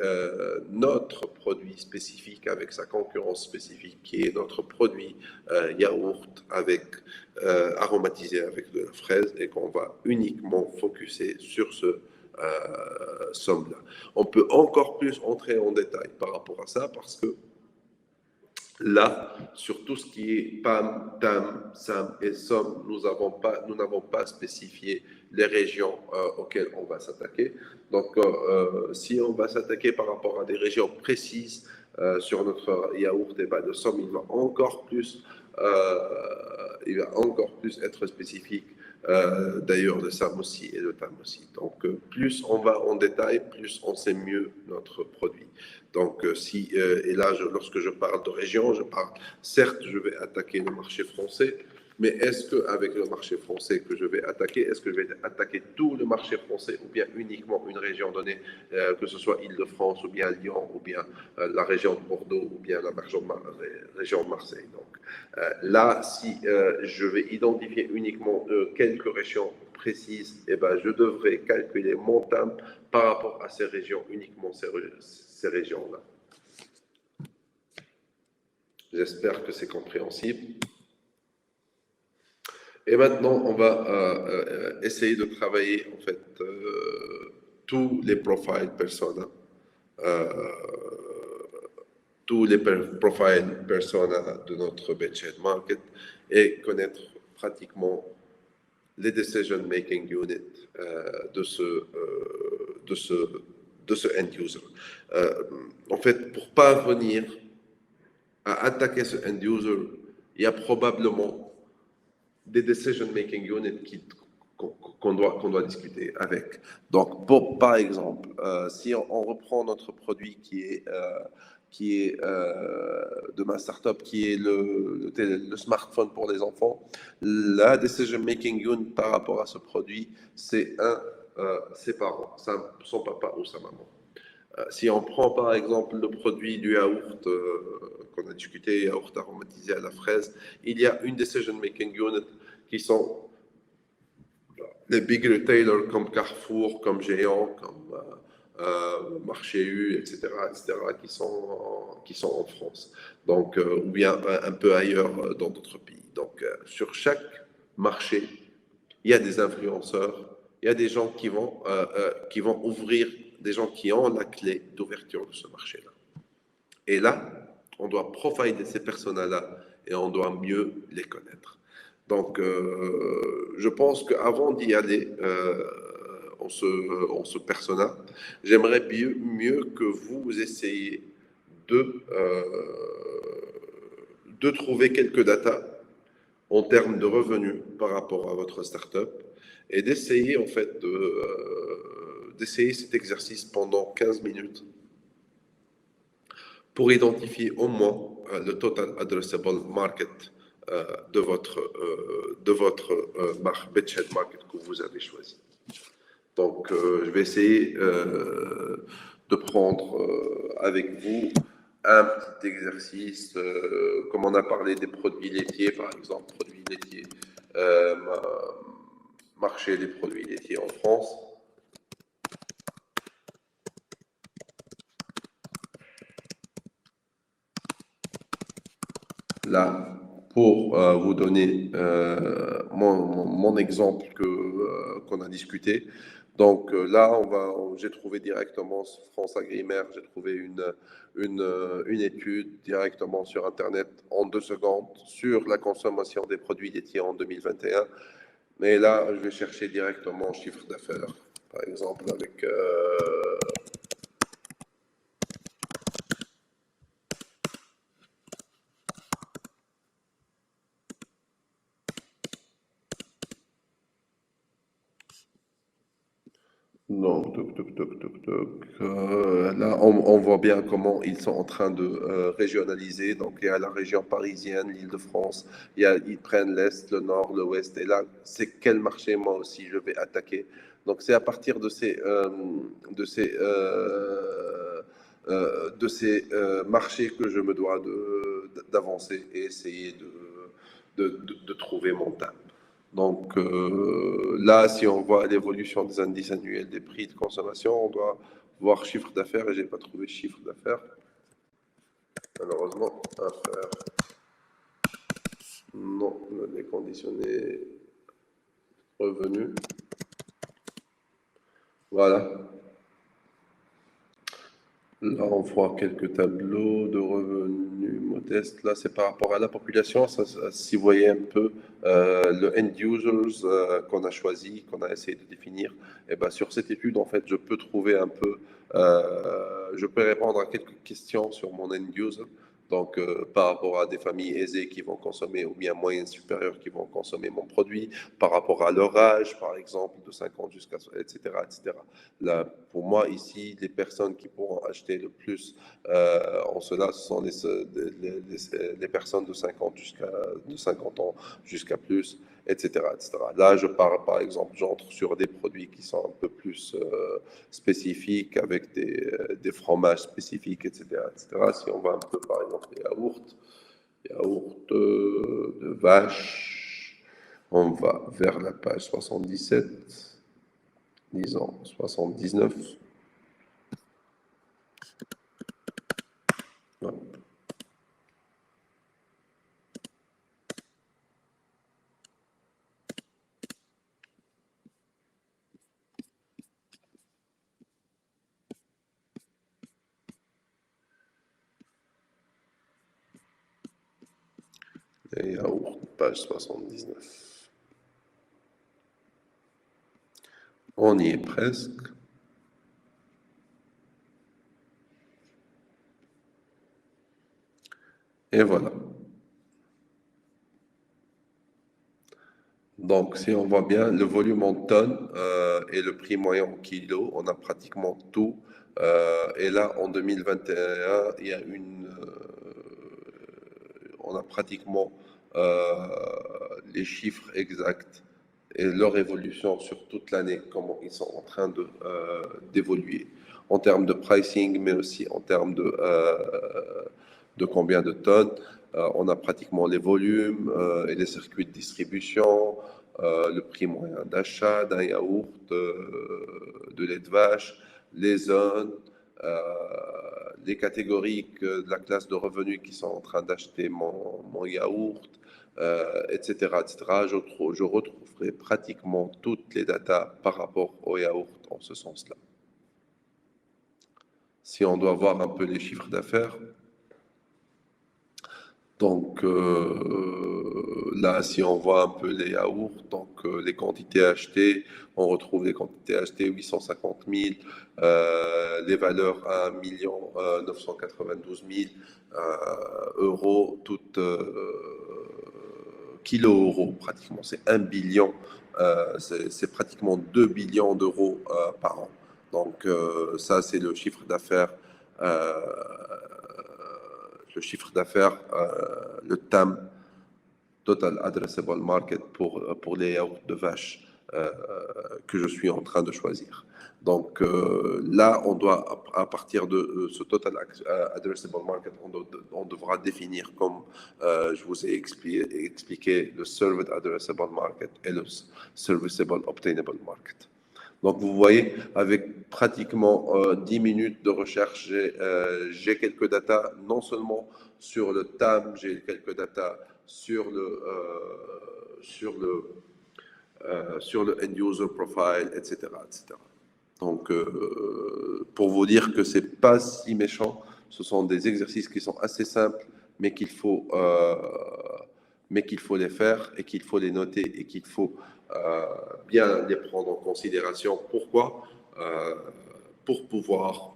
notre produit spécifique avec sa concurrence spécifique, qui est notre produit yaourt aromatisé avec de la fraise et qu'on va uniquement focuser sur ce somme-là. On peut encore plus entrer en détail par rapport à ça parce que là, sur tout ce qui est PAM, TAM, SAM et SOM, nous n'avons pas spécifié les régions auxquelles on va s'attaquer. Donc, si on va s'attaquer par rapport à des régions précises sur notre yaourt, et ben, le SOM, il va encore plus être spécifique. D'ailleurs, le SAM aussi et le TAM aussi. Donc, plus on va en détail, plus on sait mieux notre produit. Donc, et là, lorsque je parle de région, certes, je vais attaquer le marché français, mais est-ce qu'avec le marché français que je vais attaquer, est-ce que je vais attaquer tout le marché français ou bien uniquement une région donnée, que ce soit Île-de-France ou bien Lyon ou bien la région de Bordeaux ou bien la région de Marseille. Donc, là, si je vais identifier uniquement quelques régions précises, eh ben, je devrais calculer mon TAM par rapport à ces régions, uniquement ces régions-là. J'espère que c'est compréhensible. Et maintenant, on va essayer de travailler en fait tous les profils persona, tous les profils persona de notre Bedshed Market et connaître pratiquement les decision making unit de ce end user. En fait, pour parvenir à attaquer ce end user, il y a probablement des decision making units qu'on doit discuter avec. Donc, par exemple, si on reprend notre produit qui est de ma startup, qui est le smartphone pour les enfants, la decision making unit par rapport à ce produit, c'est ses parents, son papa ou sa maman. Si on prend par exemple le produit du yaourt qu'on a discuté, yaourt aromatisé à la fraise, il y a une decision making unit qui sont les big retailers comme Carrefour, comme Géant, comme Marché U, etc., qui sont en France, donc, ou bien un peu ailleurs dans d'autres pays. Donc, sur chaque marché, il y a des influenceurs il y a des gens qui vont ouvrir, des gens qui ont la clé d'ouverture de ce marché-là. Et là, on doit profiler ces personnes-là et on doit mieux les connaître. Donc, je pense qu'avant d'y aller, en ce persona, j'aimerais mieux que vous essayiez de, de trouver quelques datas en termes de revenus par rapport à votre startup et d'essayer en fait d'essayer cet exercice pendant 15 minutes pour identifier au moins le total addressable market de votre beachhead market que vous avez choisi. Donc, je vais essayer de prendre avec vous un petit exercice, comme on a parlé des produits laitiers, par exemple, produits laitiers, euh, marché des produits laitiers en France. Là, pour vous donner mon exemple qu'on a discuté. Donc là, j'ai trouvé directement France Agrimaire, j'ai trouvé une étude directement sur Internet en 2 secondes sur la consommation des produits laitiers en 2021. Mais là, je vais chercher directement chiffre d'affaires, par exemple, avec donc, toc, toc, toc, toc, toc. Là, on voit bien comment ils sont en train de régionaliser. Donc, il y a la région parisienne, l'Île-de-France, ils prennent l'Est, le Nord, l'Ouest. Et là, c'est quel marché, moi aussi, je vais attaquer. Donc, c'est à partir de ces, marchés que je me dois d'avancer et essayer de trouver mon tas. Donc là, si on voit l'évolution des indices annuels des prix de consommation, on doit voir chiffre d'affaires et je n'ai pas trouvé chiffre d'affaires. Malheureusement, affaires. Non, les conditionnés revenus. Voilà. Là, on voit quelques tableaux de revenus modestes. Là, c'est par rapport à la population. Si vous voyez un peu le end users qu'on a choisi, qu'on a essayé de définir, et ben, sur cette étude, en fait, je peux trouver un peu, je peux répondre à quelques questions sur mon end user. Donc, par rapport à des familles aisées qui vont consommer, ou bien moyennes supérieures qui vont consommer mon produit, par rapport à leur âge, par exemple, de 50 jusqu'à, etc., etc. Là, pour moi, ici, les personnes qui pourront acheter le plus en cela, ce sont les personnes de 50 ans jusqu'à plus, etc., etc. Là, je parle, par exemple, j'entre sur des produits qui sont un peu plus spécifiques, avec des fromages spécifiques, etc., etc. Si on va un peu, par exemple, les yaourts de vache, on va vers la page 77, disons 79. Hop. Les yaourts, page 79. On y est presque. Et voilà. Donc, si on voit bien, le volume en tonnes et le prix moyen en kilo, on a pratiquement tout. Et là, en 2021, il y a on a pratiquement les chiffres exacts et leur évolution sur toute l'année, comment ils sont en train d'évoluer en termes de pricing, mais aussi en termes de combien de tonnes. On a pratiquement les volumes et les circuits de distribution, le prix moyen d'achat d'un yaourt, de lait de vache, les zones, euh, les catégories de la classe de revenus qui sont en train d'acheter mon yaourt, etc., etc. Je retrouverai pratiquement toutes les datas par rapport au yaourt en ce sens-là. Si on doit voir un peu les chiffres d'affaires, donc là, si on voit un peu les yaourts, donc les quantités achetées, on retrouve les quantités achetées 850 000, les valeurs à 1 992 000 euros, toutes kilo-euros pratiquement. C'est 1 billion, c'est pratiquement 2 billions d'euros par an. Donc ça, c'est euh, le chiffre d'affaires, le TAM, Total Addressable Market, pour les yaourts de vache que je suis en train de choisir. Donc là, on doit, à partir de ce Total Addressable Market, on devra définir, comme je vous ai expliqué, le Served Addressable Market et le Serviceable Obtainable Market. Donc, vous voyez, avec pratiquement 10 minutes de recherche, j'ai quelques datas, non seulement sur le TAM, j'ai quelques datas sur le end user profile, etc., etc. Donc, pour vous dire que c'est pas si méchant, ce sont des exercices qui sont assez simples, mais qu'il faut les faire et qu'il faut les noter et qu'il faut bien les prendre en considération. Pourquoi? Pour pouvoir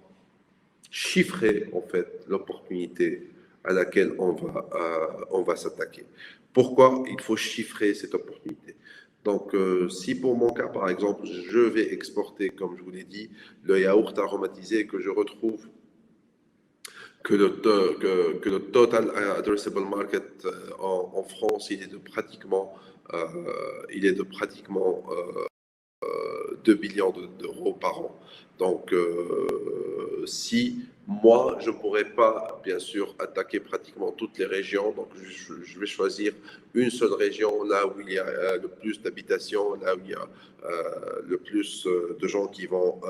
chiffrer en fait l'opportunité à laquelle on va s'attaquer. Pourquoi il faut chiffrer cette opportunité? Donc, si pour mon cas, par exemple, je vais exporter, comme je vous l'ai dit, le yaourt aromatisé que je retrouve, que le total addressable market en France, il est de pratiquement 2 billions d'euros par an. Donc, si moi, je ne pourrais pas, bien sûr, attaquer pratiquement toutes les régions, donc je vais choisir une seule région, là où il y a le plus d'habitations, là où il y a le plus de gens qui vont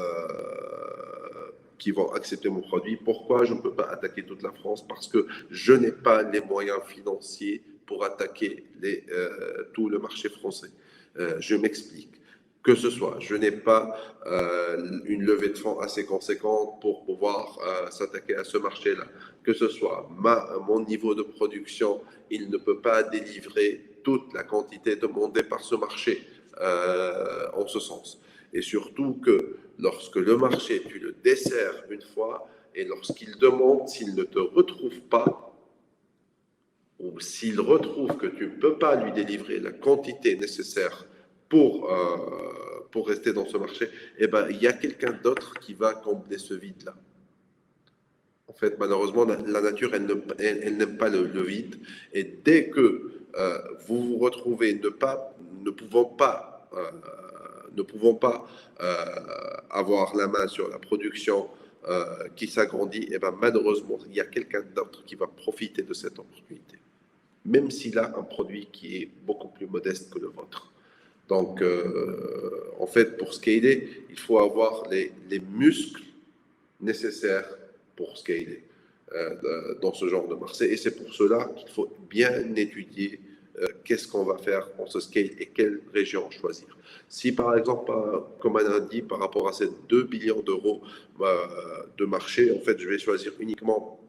accepter mon produit. Pourquoi je ne peux pas attaquer toute la France? Parce que je n'ai pas les moyens financiers pour attaquer tout le marché français. Je m'explique. Que ce soit, je n'ai pas une levée de fonds assez conséquente pour pouvoir s'attaquer à ce marché-là. Que ce soit mon niveau de production, il ne peut pas délivrer toute la quantité demandée par ce marché en ce sens. Et surtout que lorsque le marché, tu le desserres une fois, et lorsqu'il demande, s'il ne te retrouve pas, ou s'il retrouve que tu ne peux pas lui délivrer la quantité nécessaire pour rester dans ce marché, eh ben, il y a quelqu'un d'autre qui va combler ce vide-là. En fait, malheureusement, la nature, elle n'aime pas le vide. Et dès que vous vous retrouvez ne pouvant pas, avoir la main sur la production qui s'agrandit, eh ben, malheureusement, il y a quelqu'un d'autre qui va profiter de cette opportunité, même s'il a un produit qui est beaucoup plus modeste que le vôtre. Donc, en fait, pour scaler, il faut avoir les muscles nécessaires pour scaler dans ce genre de marché. Et c'est pour cela qu'il faut bien étudier qu'est-ce qu'on va faire en ce scale et quelle région choisir. Si par exemple, comme on a dit, par rapport à ces 2 billions d'euros de marché, en fait, je vais choisir uniquement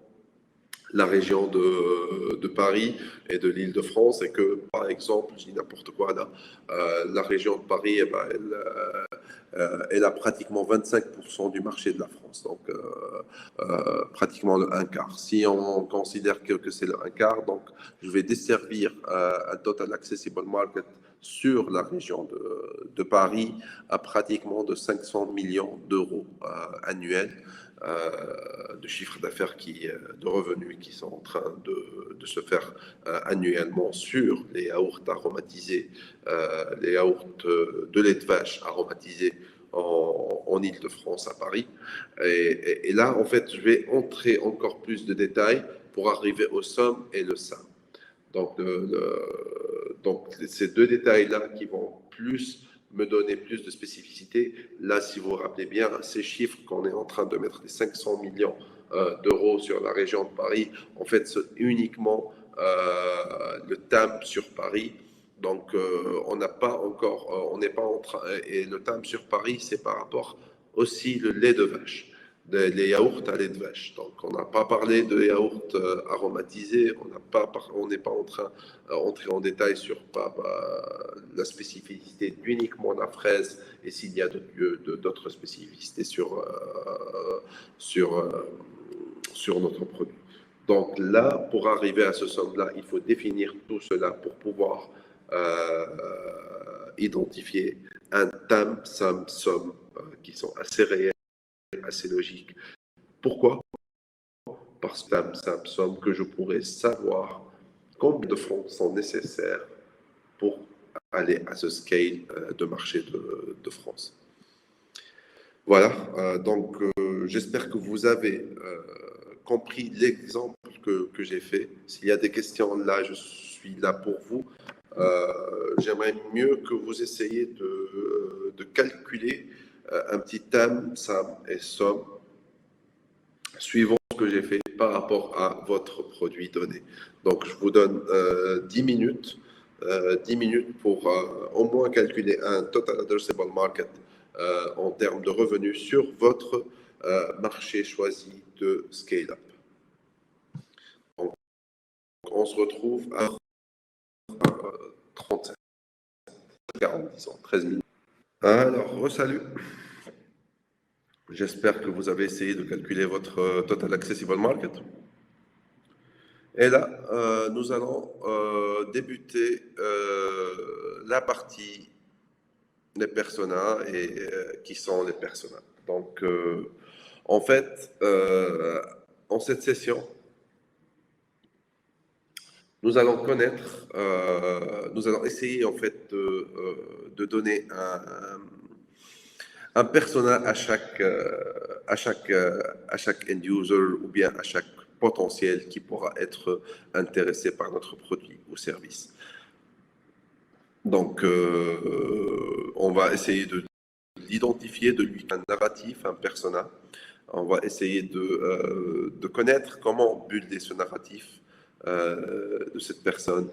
la région de Paris et de l'Île-de-France, et que, par exemple, je dis n'importe quoi là, la région de Paris, eh ben, elle a pratiquement 25% du marché de la France, donc pratiquement le un quart. Si on considère que c'est le un quart, donc je vais desservir un total accessible market sur la région de Paris à pratiquement de 500 millions d'euros annuels de chiffre d'affaires de revenus qui sont en train de se faire annuellement sur les yaourts aromatisés, les yaourts de lait de vache aromatisés en Île-de-France, à Paris. Et là, en fait, je vais entrer encore plus de détails pour arriver au SOM et le SAM. Donc, donc ces deux détails-là qui vont plus me donner plus de spécificité. Là, si vous vous rappelez bien, ces chiffres qu'on est en train de mettre, les 500 millions d'euros sur la région de Paris, en fait, c'est uniquement le TAM sur Paris. Donc, on n'a pas encore, on n'est pas en train, et le TAM sur Paris, c'est par rapport aussi le lait de vache, les yaourts à lait de vache. Donc, on n'a pas parlé de yaourts aromatisés, on n'est pas en train d'entrer en détail sur la spécificité uniquement de la fraise et s'il y a d'autres spécificités sur, sur notre produit. Donc là, pour arriver à ce somme-là, il faut définir tout cela pour pouvoir identifier un TAM, SAM, SOM qui sont assez réels, assez logiques. Pourquoi? Parce que TAM, SAM, SOM, que je pourrais savoir combien de fonds sont nécessaires pour aller à ce scale de marché de France. Voilà, donc j'espère que vous avez compris l'exemple que j'ai fait. S'il y a des questions là, je suis là pour vous. J'aimerais mieux que vous essayiez de calculer un petit TAM, SAM et SOM suivant ce que j'ai fait par rapport à votre produit donné. Donc, je vous donne 10 minutes. 10 minutes pour au moins calculer un total addressable market en termes de revenus sur votre marché choisi de scale-up. Donc, on se retrouve à 35, 40, disons, 13 minutes. Alors, salut. J'espère que vous avez essayé de calculer votre total accessible market. Et là, nous allons débuter la partie des personas et qui sont les personas. Donc, en fait, en cette session, nous allons connaître, nous allons essayer en fait de donner un persona à chaque end user ou bien à chaque potentiel qui pourra être intéressé par notre produit ou service. Donc, on va essayer de l'identifier, de lui un narratif, un persona. On va essayer de connaître comment builder ce narratif de cette personne.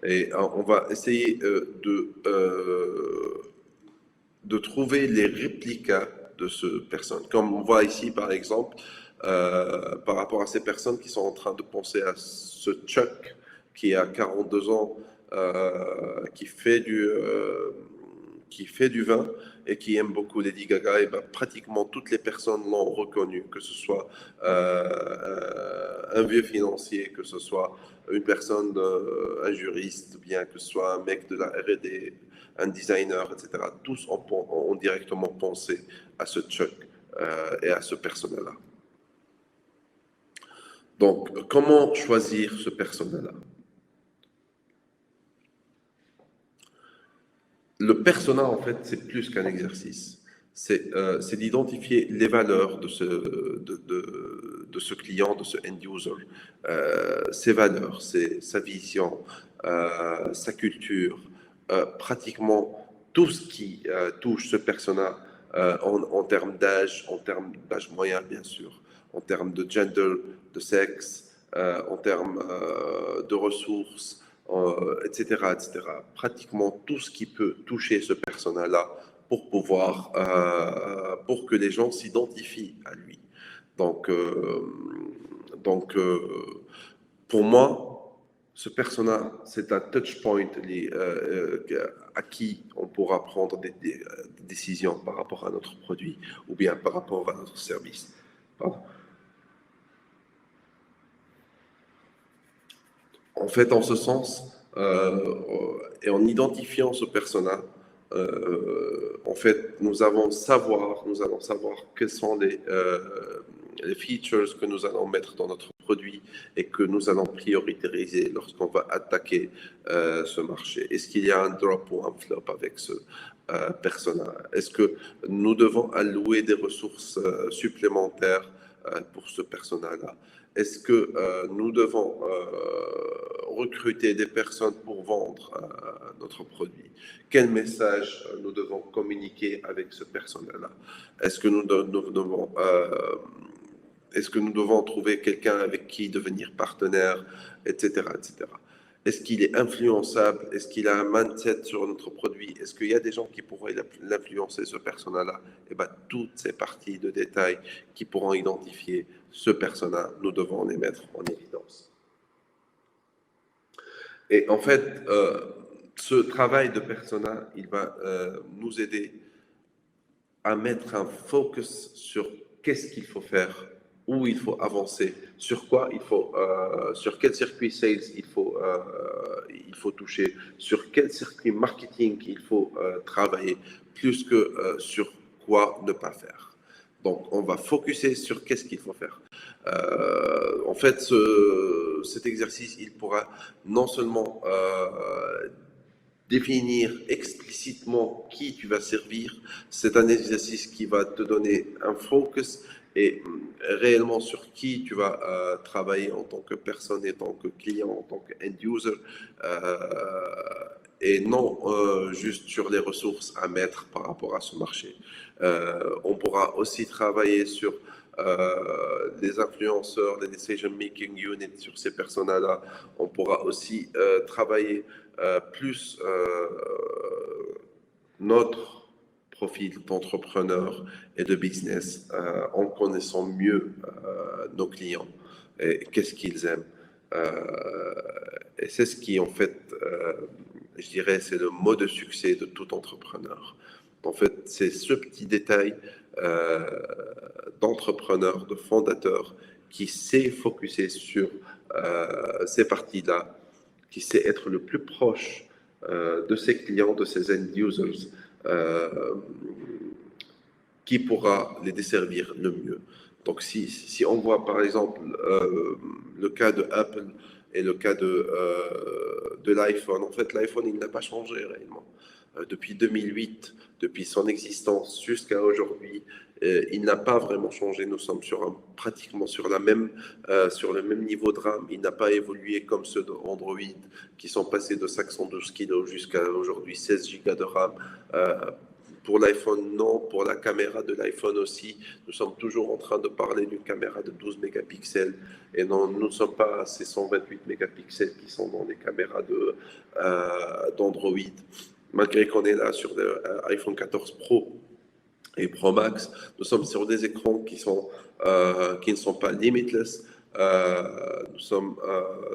Et on va essayer de trouver les réplicas de ce personne. Comme on voit ici, par exemple, par rapport à ces personnes qui sont en train de penser à ce Chuck qui a 42 ans, qui fait du vin et qui aime beaucoup Lady Gaga, et ben, pratiquement toutes les personnes l'ont reconnu, que ce soit un vieux financier, que ce soit une personne, un juriste, bien que ce soit un mec de la R&D, un designer, etc. Tous ont directement pensé à ce Chuck et à ce personnage-là. Donc, comment choisir ce personnage-là? Le persona, en fait, c'est plus qu'un exercice. C'est d'identifier les valeurs de ce client, de ce end user, ses valeurs, sa vision, sa culture, pratiquement tout ce qui touche ce persona en termes d'âge, en termes d'âge moyen, bien sûr, en termes de gender, de sexe, en termes de ressources, etc., etc. Pratiquement tout ce qui peut toucher ce personnage-là pour pouvoir, pour que les gens s'identifient à lui. Donc, pour moi, ce personnage, c'est un touch point à qui on pourra prendre des décisions par rapport à notre produit ou bien par rapport à notre service. Pardon. En fait, en ce sens, et en identifiant ce persona, en fait, nous allons savoir quels sont les features que nous allons mettre dans notre produit et que nous allons prioriser lorsqu'on va attaquer ce marché. Est-ce qu'il y a un drop ou un flop avec ce persona? Est-ce que nous devons allouer des ressources supplémentaires pour ce persona-là? Est-ce que nous devons recruter des personnes pour vendre notre produit? Quel message nous devons communiquer avec ce persona-là? Est-ce que nous devons est-ce que nous devons trouver quelqu'un avec qui devenir partenaire, etc., etc. Est-ce qu'il est influençable? Est-ce qu'il a un mindset sur notre produit? Est-ce qu'il y a des gens qui pourraient l'influencer, ce persona-là? Et bien, toutes ces parties de détails qui pourront identifier ce persona, nous devons les mettre en évidence. Et en fait, ce travail de persona, il va nous aider à mettre un focus sur qu'est-ce qu'il faut faire, où il faut avancer, sur quoi il faut, sur quel circuit sales il faut toucher, sur quel circuit marketing il faut travailler, plus que sur quoi ne pas faire. Donc, on va focuser sur qu'est-ce qu'il faut faire. En fait, cet exercice, il pourra non seulement définir explicitement qui tu vas servir. C'est un exercice qui va te donner un focus et réellement sur qui tu vas travailler en tant que personne, en tant que client, en tant qu'end user, et non juste sur les ressources à mettre par rapport à ce marché. On pourra aussi travailler sur les influenceurs, les decision making units, sur ces personnes-là. On pourra aussi travailler plus notre profil d'entrepreneur et de business en connaissant mieux nos clients et qu'est-ce qu'ils aiment. Et c'est ce qui, en fait, je dirais, c'est le mot de succès de tout entrepreneur. En fait, c'est ce petit détail d'entrepreneur, de fondateur qui sait focuser sur ces parties-là, qui sait être le plus proche de ses clients, de ses end users, qui pourra les desservir le mieux. Donc, si on voit par exemple le cas de Apple et le cas de l'iPhone, en fait, l'iPhone, il n'a pas changé réellement. Depuis 2008, depuis son existence jusqu'à aujourd'hui, il n'a pas vraiment changé. Nous sommes pratiquement sur le même niveau de RAM. Il n'a pas évolué comme ceux d'Android qui sont passés de 512 kg jusqu'à aujourd'hui 16 Go de RAM. Pour l'iPhone, non. Pour la caméra de l'iPhone aussi, nous sommes toujours en train de parler d'une caméra de 12 mégapixels. Et non, nous ne sommes pas à ces 128 mégapixels qui sont dans les caméras d'Android. Malgré qu'on est là sur l'iPhone 14 Pro et Pro Max, nous sommes sur des écrans qui ne sont pas limitless. Nous sommes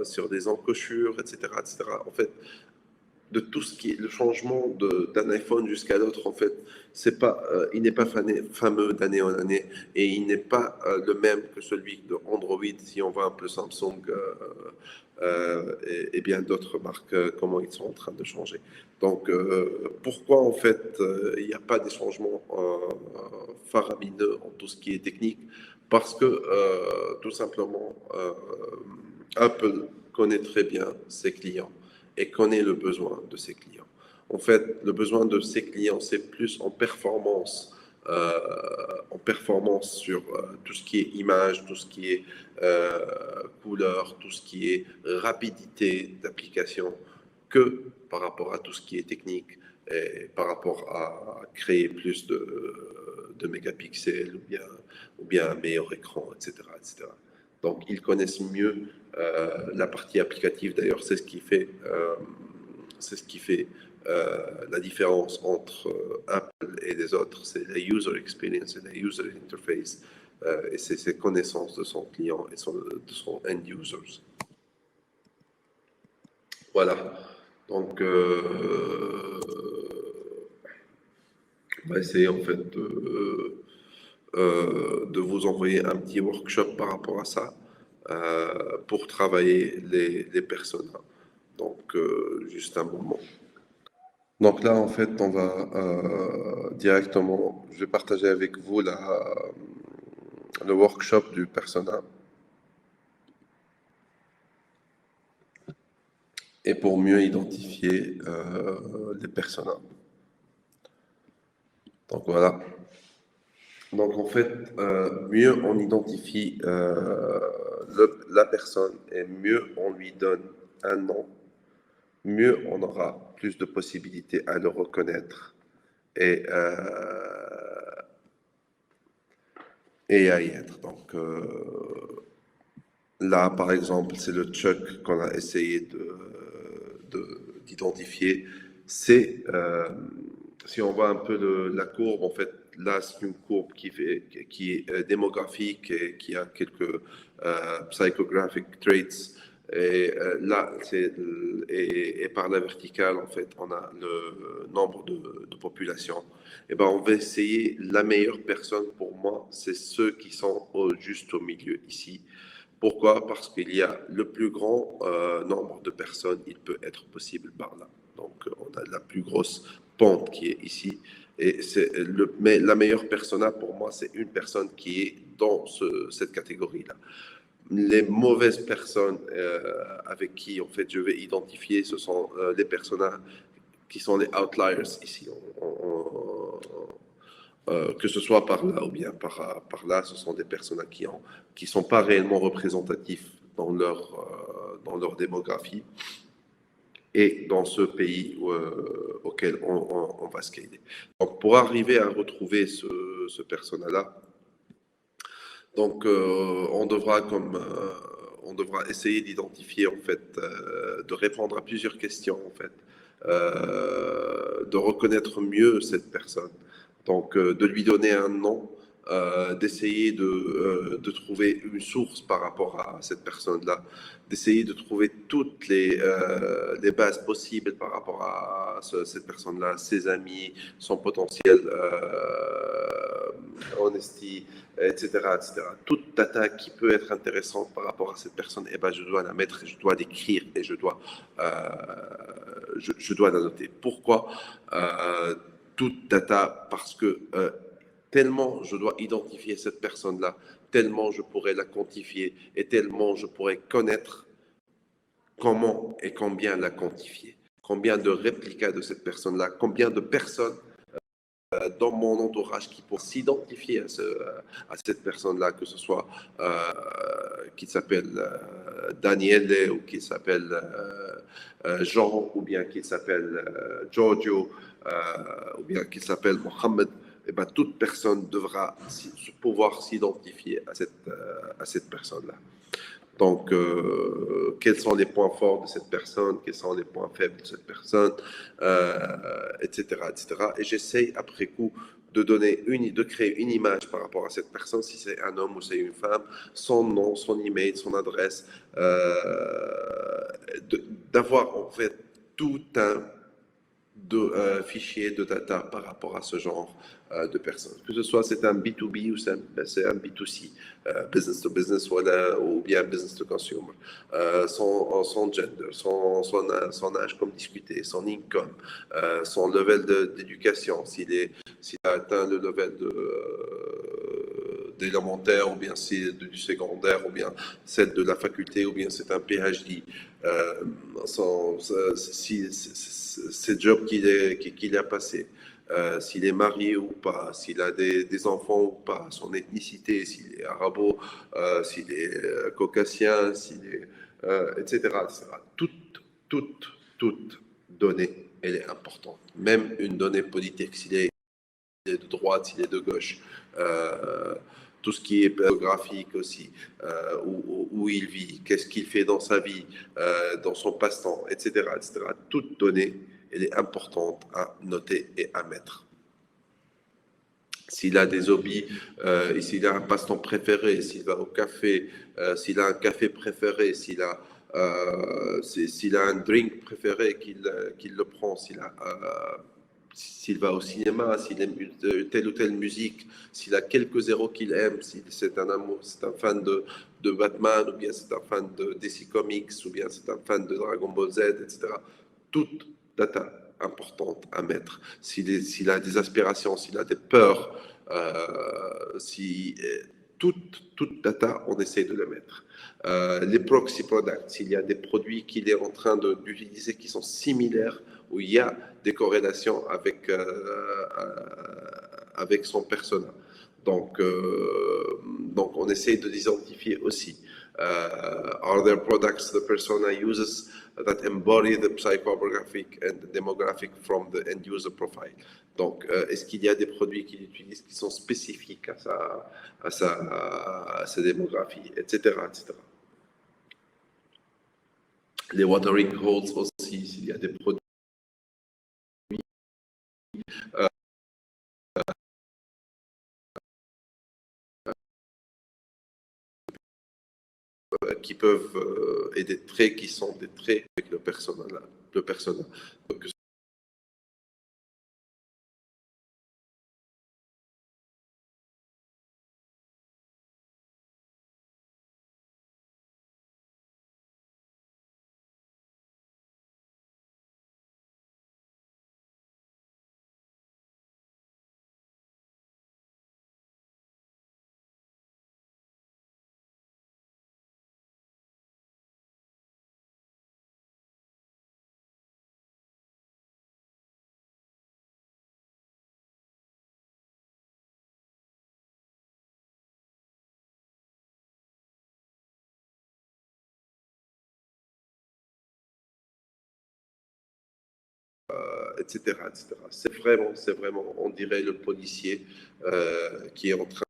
sur des encochures, etc., etc. En fait, de tout ce qui est le changement d'un iPhone jusqu'à l'autre, en fait, il n'est pas fameux d'année en année et il n'est pas le même que celui de Android si on voit un peu Samsung et bien d'autres marques, comment ils sont en train de changer. Donc, pourquoi en fait il n'y a pas des changements faramineux en tout ce qui est technique? Parce que tout simplement, Apple connaît très bien ses clients et connaît le besoin de ses clients. En fait, le besoin de ses clients, c'est plus en performance sur tout ce qui est image, tout ce qui est couleur, tout ce qui est rapidité d'application, que par rapport à tout ce qui est technique et par rapport à créer plus de mégapixels ou bien un meilleur écran, etc., etc. Donc, ils connaissent mieux la partie applicative. D'ailleurs, c'est ce qui fait la différence entre Apple et les autres. C'est la user experience et la user interface. Et c'est ses connaissances de son client et de son end users. Voilà. Donc, on va essayer en fait de vous envoyer un petit workshop par rapport à ça pour travailler les personas. Donc, juste un moment. Donc là, en fait, on va directement, je vais partager avec vous le workshop du persona. Et pour mieux identifier les personas. Donc voilà. Donc, en fait, mieux on identifie la personne et mieux on lui donne un nom, mieux on aura plus de possibilités à le reconnaître et, et à y être. Donc, là, par exemple, c'est le Chuck qu'on a essayé d'identifier. C'est, si on voit un peu la courbe, en fait, là, c'est une courbe qui est démographique et qui a quelques psychographic traits. Et là, et par la verticale, en fait, on a le nombre de population. Et ben, on va essayer la meilleure personne pour moi, c'est ceux qui sont juste au milieu ici. Pourquoi? Parce qu'il y a le plus grand nombre de personnes, il peut être possible par là. Donc, on a la plus grosse pente qui est ici. Mais la meilleure persona, pour moi, c'est une personne qui est dans cette catégorie-là. Les mauvaises personnes avec qui, en fait, je vais identifier, ce sont les personas qui sont les outliers ici. Que ce soit par là ou bien par là, ce sont des personnes qui sont pas réellement représentatifs dans leur démographie et dans ce pays auquel on va scaler. Donc, pour arriver à retrouver ce persona-là, donc on devra essayer d'identifier en fait, de répondre à plusieurs questions en fait, de reconnaître mieux cette personne. Donc, de lui donner un nom, d'essayer de trouver une source par rapport à cette personne-là, d'essayer de trouver toutes les bases possibles par rapport à cette personne-là, ses amis, son potentiel honesty, etc., etc. Toute data qui peut être intéressante par rapport à cette personne, eh ben, je dois la mettre, je dois l'écrire et je dois la noter. Pourquoi toute data? Parce que tellement je dois identifier cette personne-là, tellement je pourrais la quantifier et tellement je pourrais connaître comment et combien la quantifier. Combien de réplicas de cette personne-là, combien de personnes dans mon entourage qui pourraient s'identifier à cette personne-là, que ce soit qu'il s'appelle Daniele ou qu'il s'appelle Jean ou bien qu'il s'appelle Giorgio ou bien qu'il s'appelle Mohamed. Eh ben, toute personne devra pouvoir s'identifier à cette personne-là. Donc, quels sont les points forts de cette personne, quels sont les points faibles de cette personne, etc., etc. Et j'essaye après coup de créer une image par rapport à cette personne, si c'est un homme ou c'est une femme, son nom, son email, son adresse, d'avoir en fait tout un fichier de data par rapport à ce genre de personnes. Que ce soit c'est un B2B ou c'est un B2C, business to business ou bien business to consumer. Son gender, son âge comme discuté, son income, son level d'éducation, s'il a atteint le level d'élémentaire ou bien c'est du secondaire ou bien celle de la faculté ou bien c'est un PhD. Ces jobs qu'il a passé, s'il est marié ou pas, s'il a des enfants ou pas, son ethnicité, s'il est arabo, s'il est caucasien, etc., etc. Toute donnée, elle est importante. Même une donnée politique, s'il est de droite, s'il est de gauche. Euh, tout ce qui est biographique aussi, où il vit, qu'est-ce qu'il fait dans sa vie, dans son passe-temps, etc., etc. Toute donnée, elle est importante à noter et à mettre. S'il a des hobbies, et s'il a un passe-temps préféré, s'il va au café, s'il a un café préféré, s'il a un drink préféré, qu'il le prend, s'il va au cinéma, s'il aime telle ou telle musique, s'il a quelques zéros qu'il aime, si c'est un amour, c'est un fan de Batman, ou bien c'est un fan de DC Comics, ou bien c'est un fan de Dragon Ball Z, etc. Toute data importante à mettre. S'il a des aspirations, s'il a des peurs, si, toute data, on essaie de le mettre. Les proxy products, s'il y a des produits qu'il est en train d'utiliser qui sont similaires, où il y a des corrélations avec son persona. Donc on essaie de l'identifier aussi. Are there products the persona uses that embody the psychographic and the demographic from the end user profile? Donc, est-ce qu'il y a des produits qu'il utilise qui sont spécifiques à sa démographie, etc., etc. Les watering holes aussi, s'il y a des produits qui peuvent, et des traits qui sont des traits avec le persona. Donc, etc., etc. C'est vraiment, on dirait, le policier qui est en train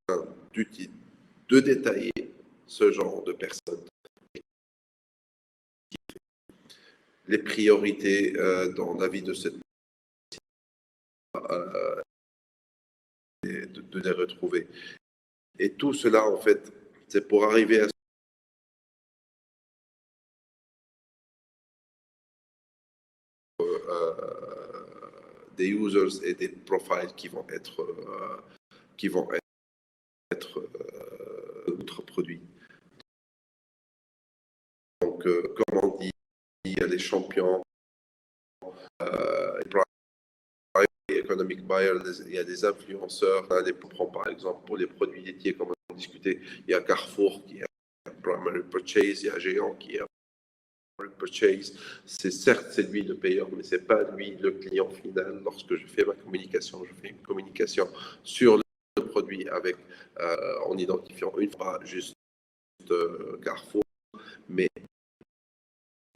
de détailler ce genre de personnes, les priorités dans la vie de cette de les retrouver. Et tout cela, en fait, c'est pour arriver à des users et des profiles qui vont être notre produit. Donc, comme on dit, il y a les champions, economic buyers, il y a des influenceurs, par exemple pour les produits laitiers, comme on discutait, il y a Carrefour qui est un primary purchase, il y a Géant qui est un primary purchase. C'est lui le payeur, mais c'est pas lui le client final. Lorsque je fais ma communication, je fais une communication sur le produit avec, en identifiant une fois juste Carrefour, mais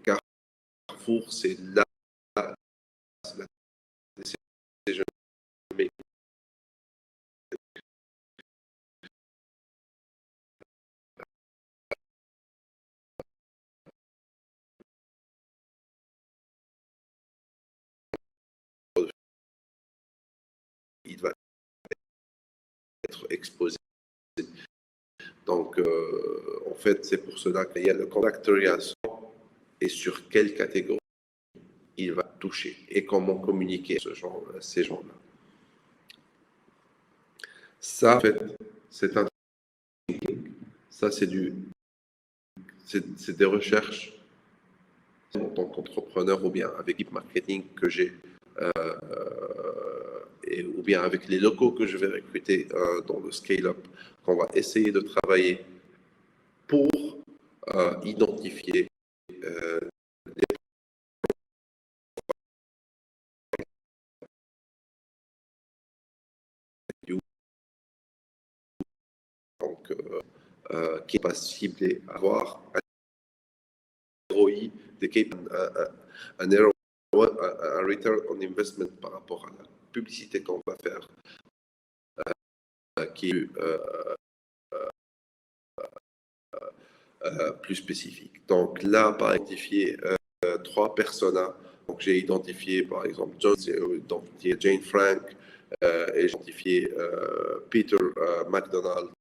Carrefour, c'est là, c'est il va être exposé. Donc, en fait, c'est pour cela qu'il y a le contact creation et sur quelle catégorie il va toucher et comment communiquer ces gens-là. Ça, en fait, c'est un thinking. Ça, c'est des recherches en tant qu'entrepreneur ou bien avec l'équipe marketing que j'ai ou bien avec les locaux que je vais recruter dans le scale-up, qu'on va essayer de travailler pour identifier donc, qui n'est pas ciblé, avoir un ROI, un return on investment par rapport à la publicité qu'on va faire, qui est plus spécifique. Donc là, par identifier trois personas. Donc j'ai identifié par exemple John, j'ai identifié Jane Frank et j'ai identifié Peter McDonald.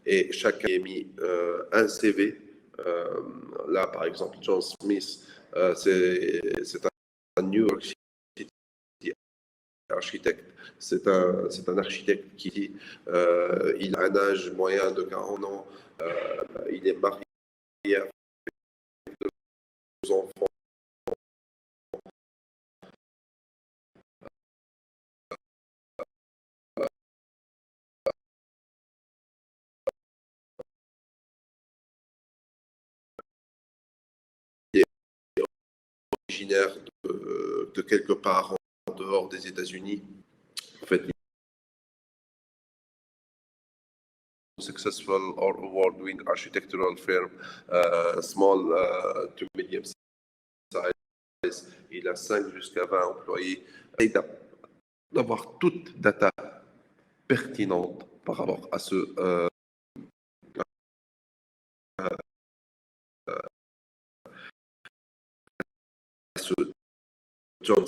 Et chacun a mis un CV. Là, par exemple, John Smith, c'est un New York City architecte. C'est un architecte qui il a un âge moyen de 40 ans. Il est marié avec deux enfants. Il est originaire de quelque part en dehors des États-Unis. En fait, successful or award-winning architectural firm, small to medium size, il a 5 jusqu'à 20 employés. Et d'avoir toute data pertinente par rapport à ce John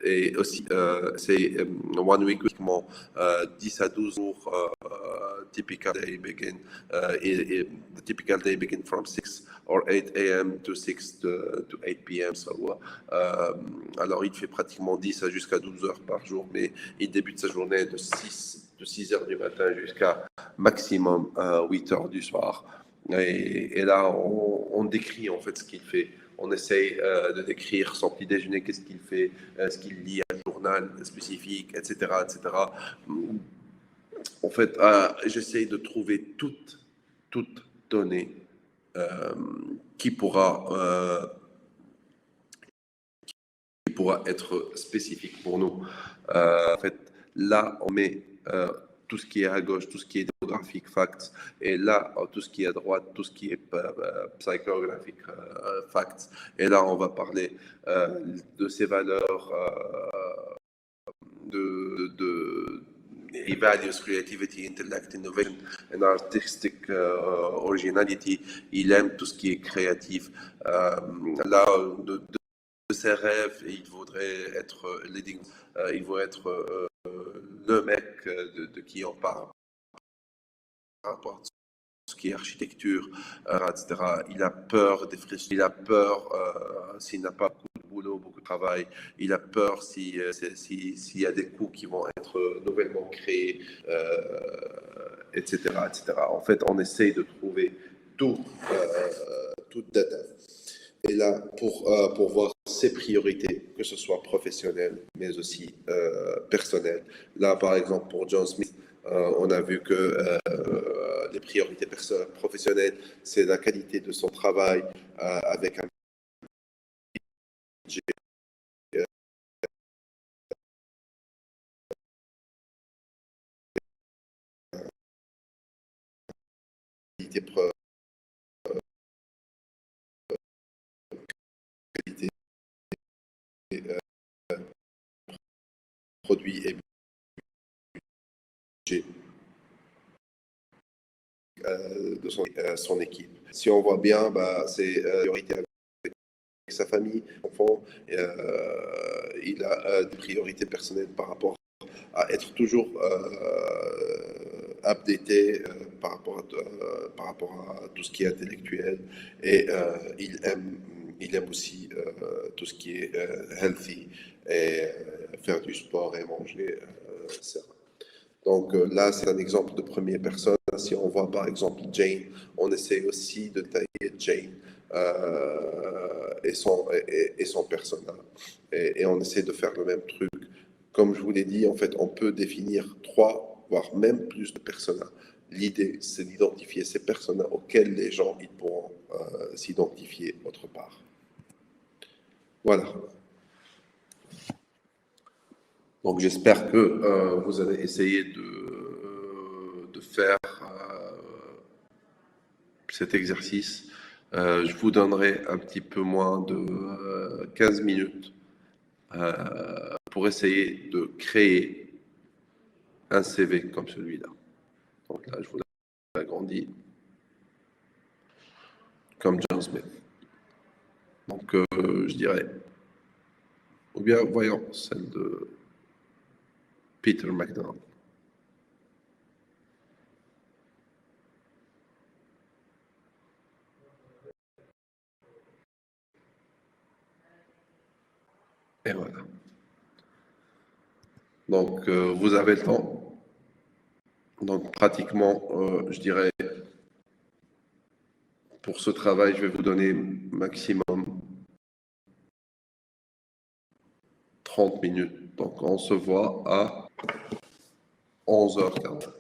et aussi, c'est one week uniquement 10 à 12 jours. Typical day begin, the typical day begin from 6 or 8 a.m. to 6 to 8 p.m. So, alors, il fait pratiquement 10 à jusqu'à 12 heures par jour, mais il débute sa journée de 6 heures du matin jusqu'à maximum 8 heures du soir. Et là, on décrit en fait ce qu'il fait. On essaye de décrire son petit déjeuner, qu'est-ce qu'il fait, ce qu'il lit, un journal spécifique, etc., etc. En fait, j'essaye de trouver toute donnée qui pourra être spécifique pour nous. En fait, là, on met tout ce qui est à gauche, tout ce qui est démographique, facts, et là, tout ce qui est à droite, tout ce qui est psychographique, facts. Et là, on va parler de ses valeurs, de values, creativity, intellect, innovation and artistic originality. Il aime tout ce qui est créatif. Là, de ses rêves, il voudrait être leading, il voudrait être le mec de qui on parle par rapport à ce qui est architecture, etc. Il a peur des frustrations, il a peur s'il n'a pas beaucoup de boulot, beaucoup de travail, il a peur s'il y a des coûts qui vont être nouvellement créés, etc., etc. En fait, on essaye de trouver toute data. Et là, pour voir ses priorités, que ce soit professionnelles, mais aussi personnelles. Là, par exemple, pour John Smith, on a vu que les priorités professionnelles, c'est la qualité de son travail avec un budget qualité, qualité produit et budget de son équipe. Si on voit bien, c'est priorité avec sa famille, enfants, il a des priorités personnelles par rapport à être toujours updaté par rapport à tout ce qui est intellectuel et il aime aussi tout ce qui est healthy et faire du sport et manger sain. Donc là, c'est un exemple de première personne. Si on voit par exemple Jane, on essaie aussi de tailler Jane et son personnage. Et on essaie de faire le même truc. Comme je vous l'ai dit, en fait, on peut définir 3, voire même plus de personas. L'idée, c'est d'identifier ces personas auxquels les gens ils pourront s'identifier autre part. Voilà. Donc j'espère que vous allez essayer de faire cet exercice. Je vous donnerai un petit peu moins de 15 minutes pour essayer de créer un CV comme celui-là. Donc là, je vous agrandis comme John Smith. Donc je dirais, ou bien voyons celle de Peter McDonald. Et voilà. Donc vous avez le temps. Donc pratiquement, je dirais, pour ce travail, je vais vous donner maximum 30 minutes. Donc on se voit à 11h40.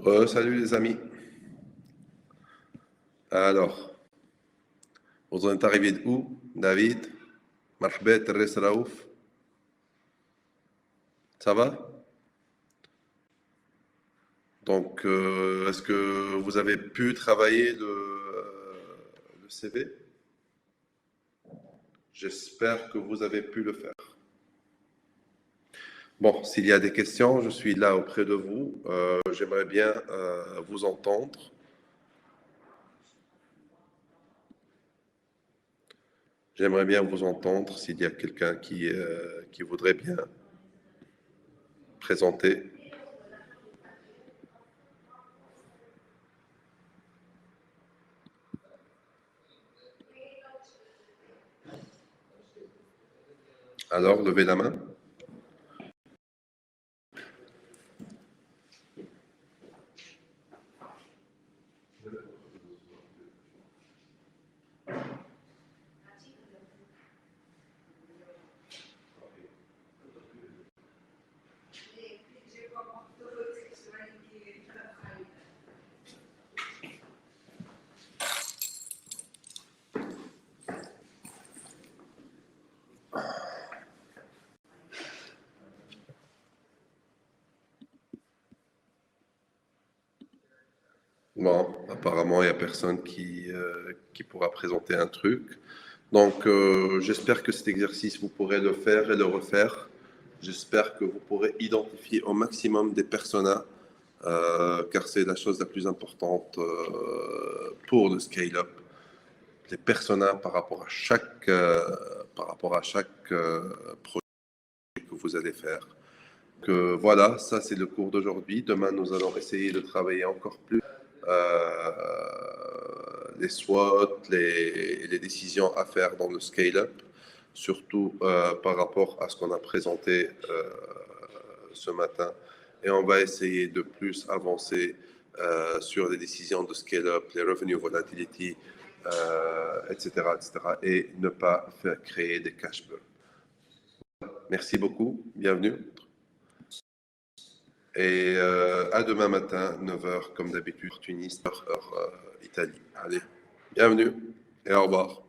Salut les amis. Alors, vous en êtes arrivé d'où, David? Marhbet, Terres Raouf. Ça va? Donc, est-ce que vous avez pu travailler le CV? J'espère que vous avez pu le faire. Bon, s'il y a des questions, je suis là auprès de vous. J'aimerais bien vous entendre. J'aimerais bien vous entendre s'il y a quelqu'un qui voudrait bien présenter. Alors, levez la main. Bon, apparemment, il n'y a personne qui pourra présenter un truc. Donc, j'espère que cet exercice, vous pourrez le faire et le refaire. J'espère que vous pourrez identifier au maximum des personas, car c'est la chose la plus importante pour le scale-up. Les personas par rapport à chaque projet que vous allez faire. Que voilà, ça c'est le cours d'aujourd'hui. Demain, nous allons essayer de travailler encore plus les SWOT, les décisions à faire dans le scale-up, surtout par rapport à ce qu'on a présenté ce matin. Et on va essayer de plus avancer sur les décisions de scale-up, les revenue volatility, etc., etc., et ne pas faire créer des cash burn. Merci beaucoup, bienvenue. Et à demain matin, 9h, comme d'habitude, Tunis, heure Italie. Allez, bienvenue et au revoir.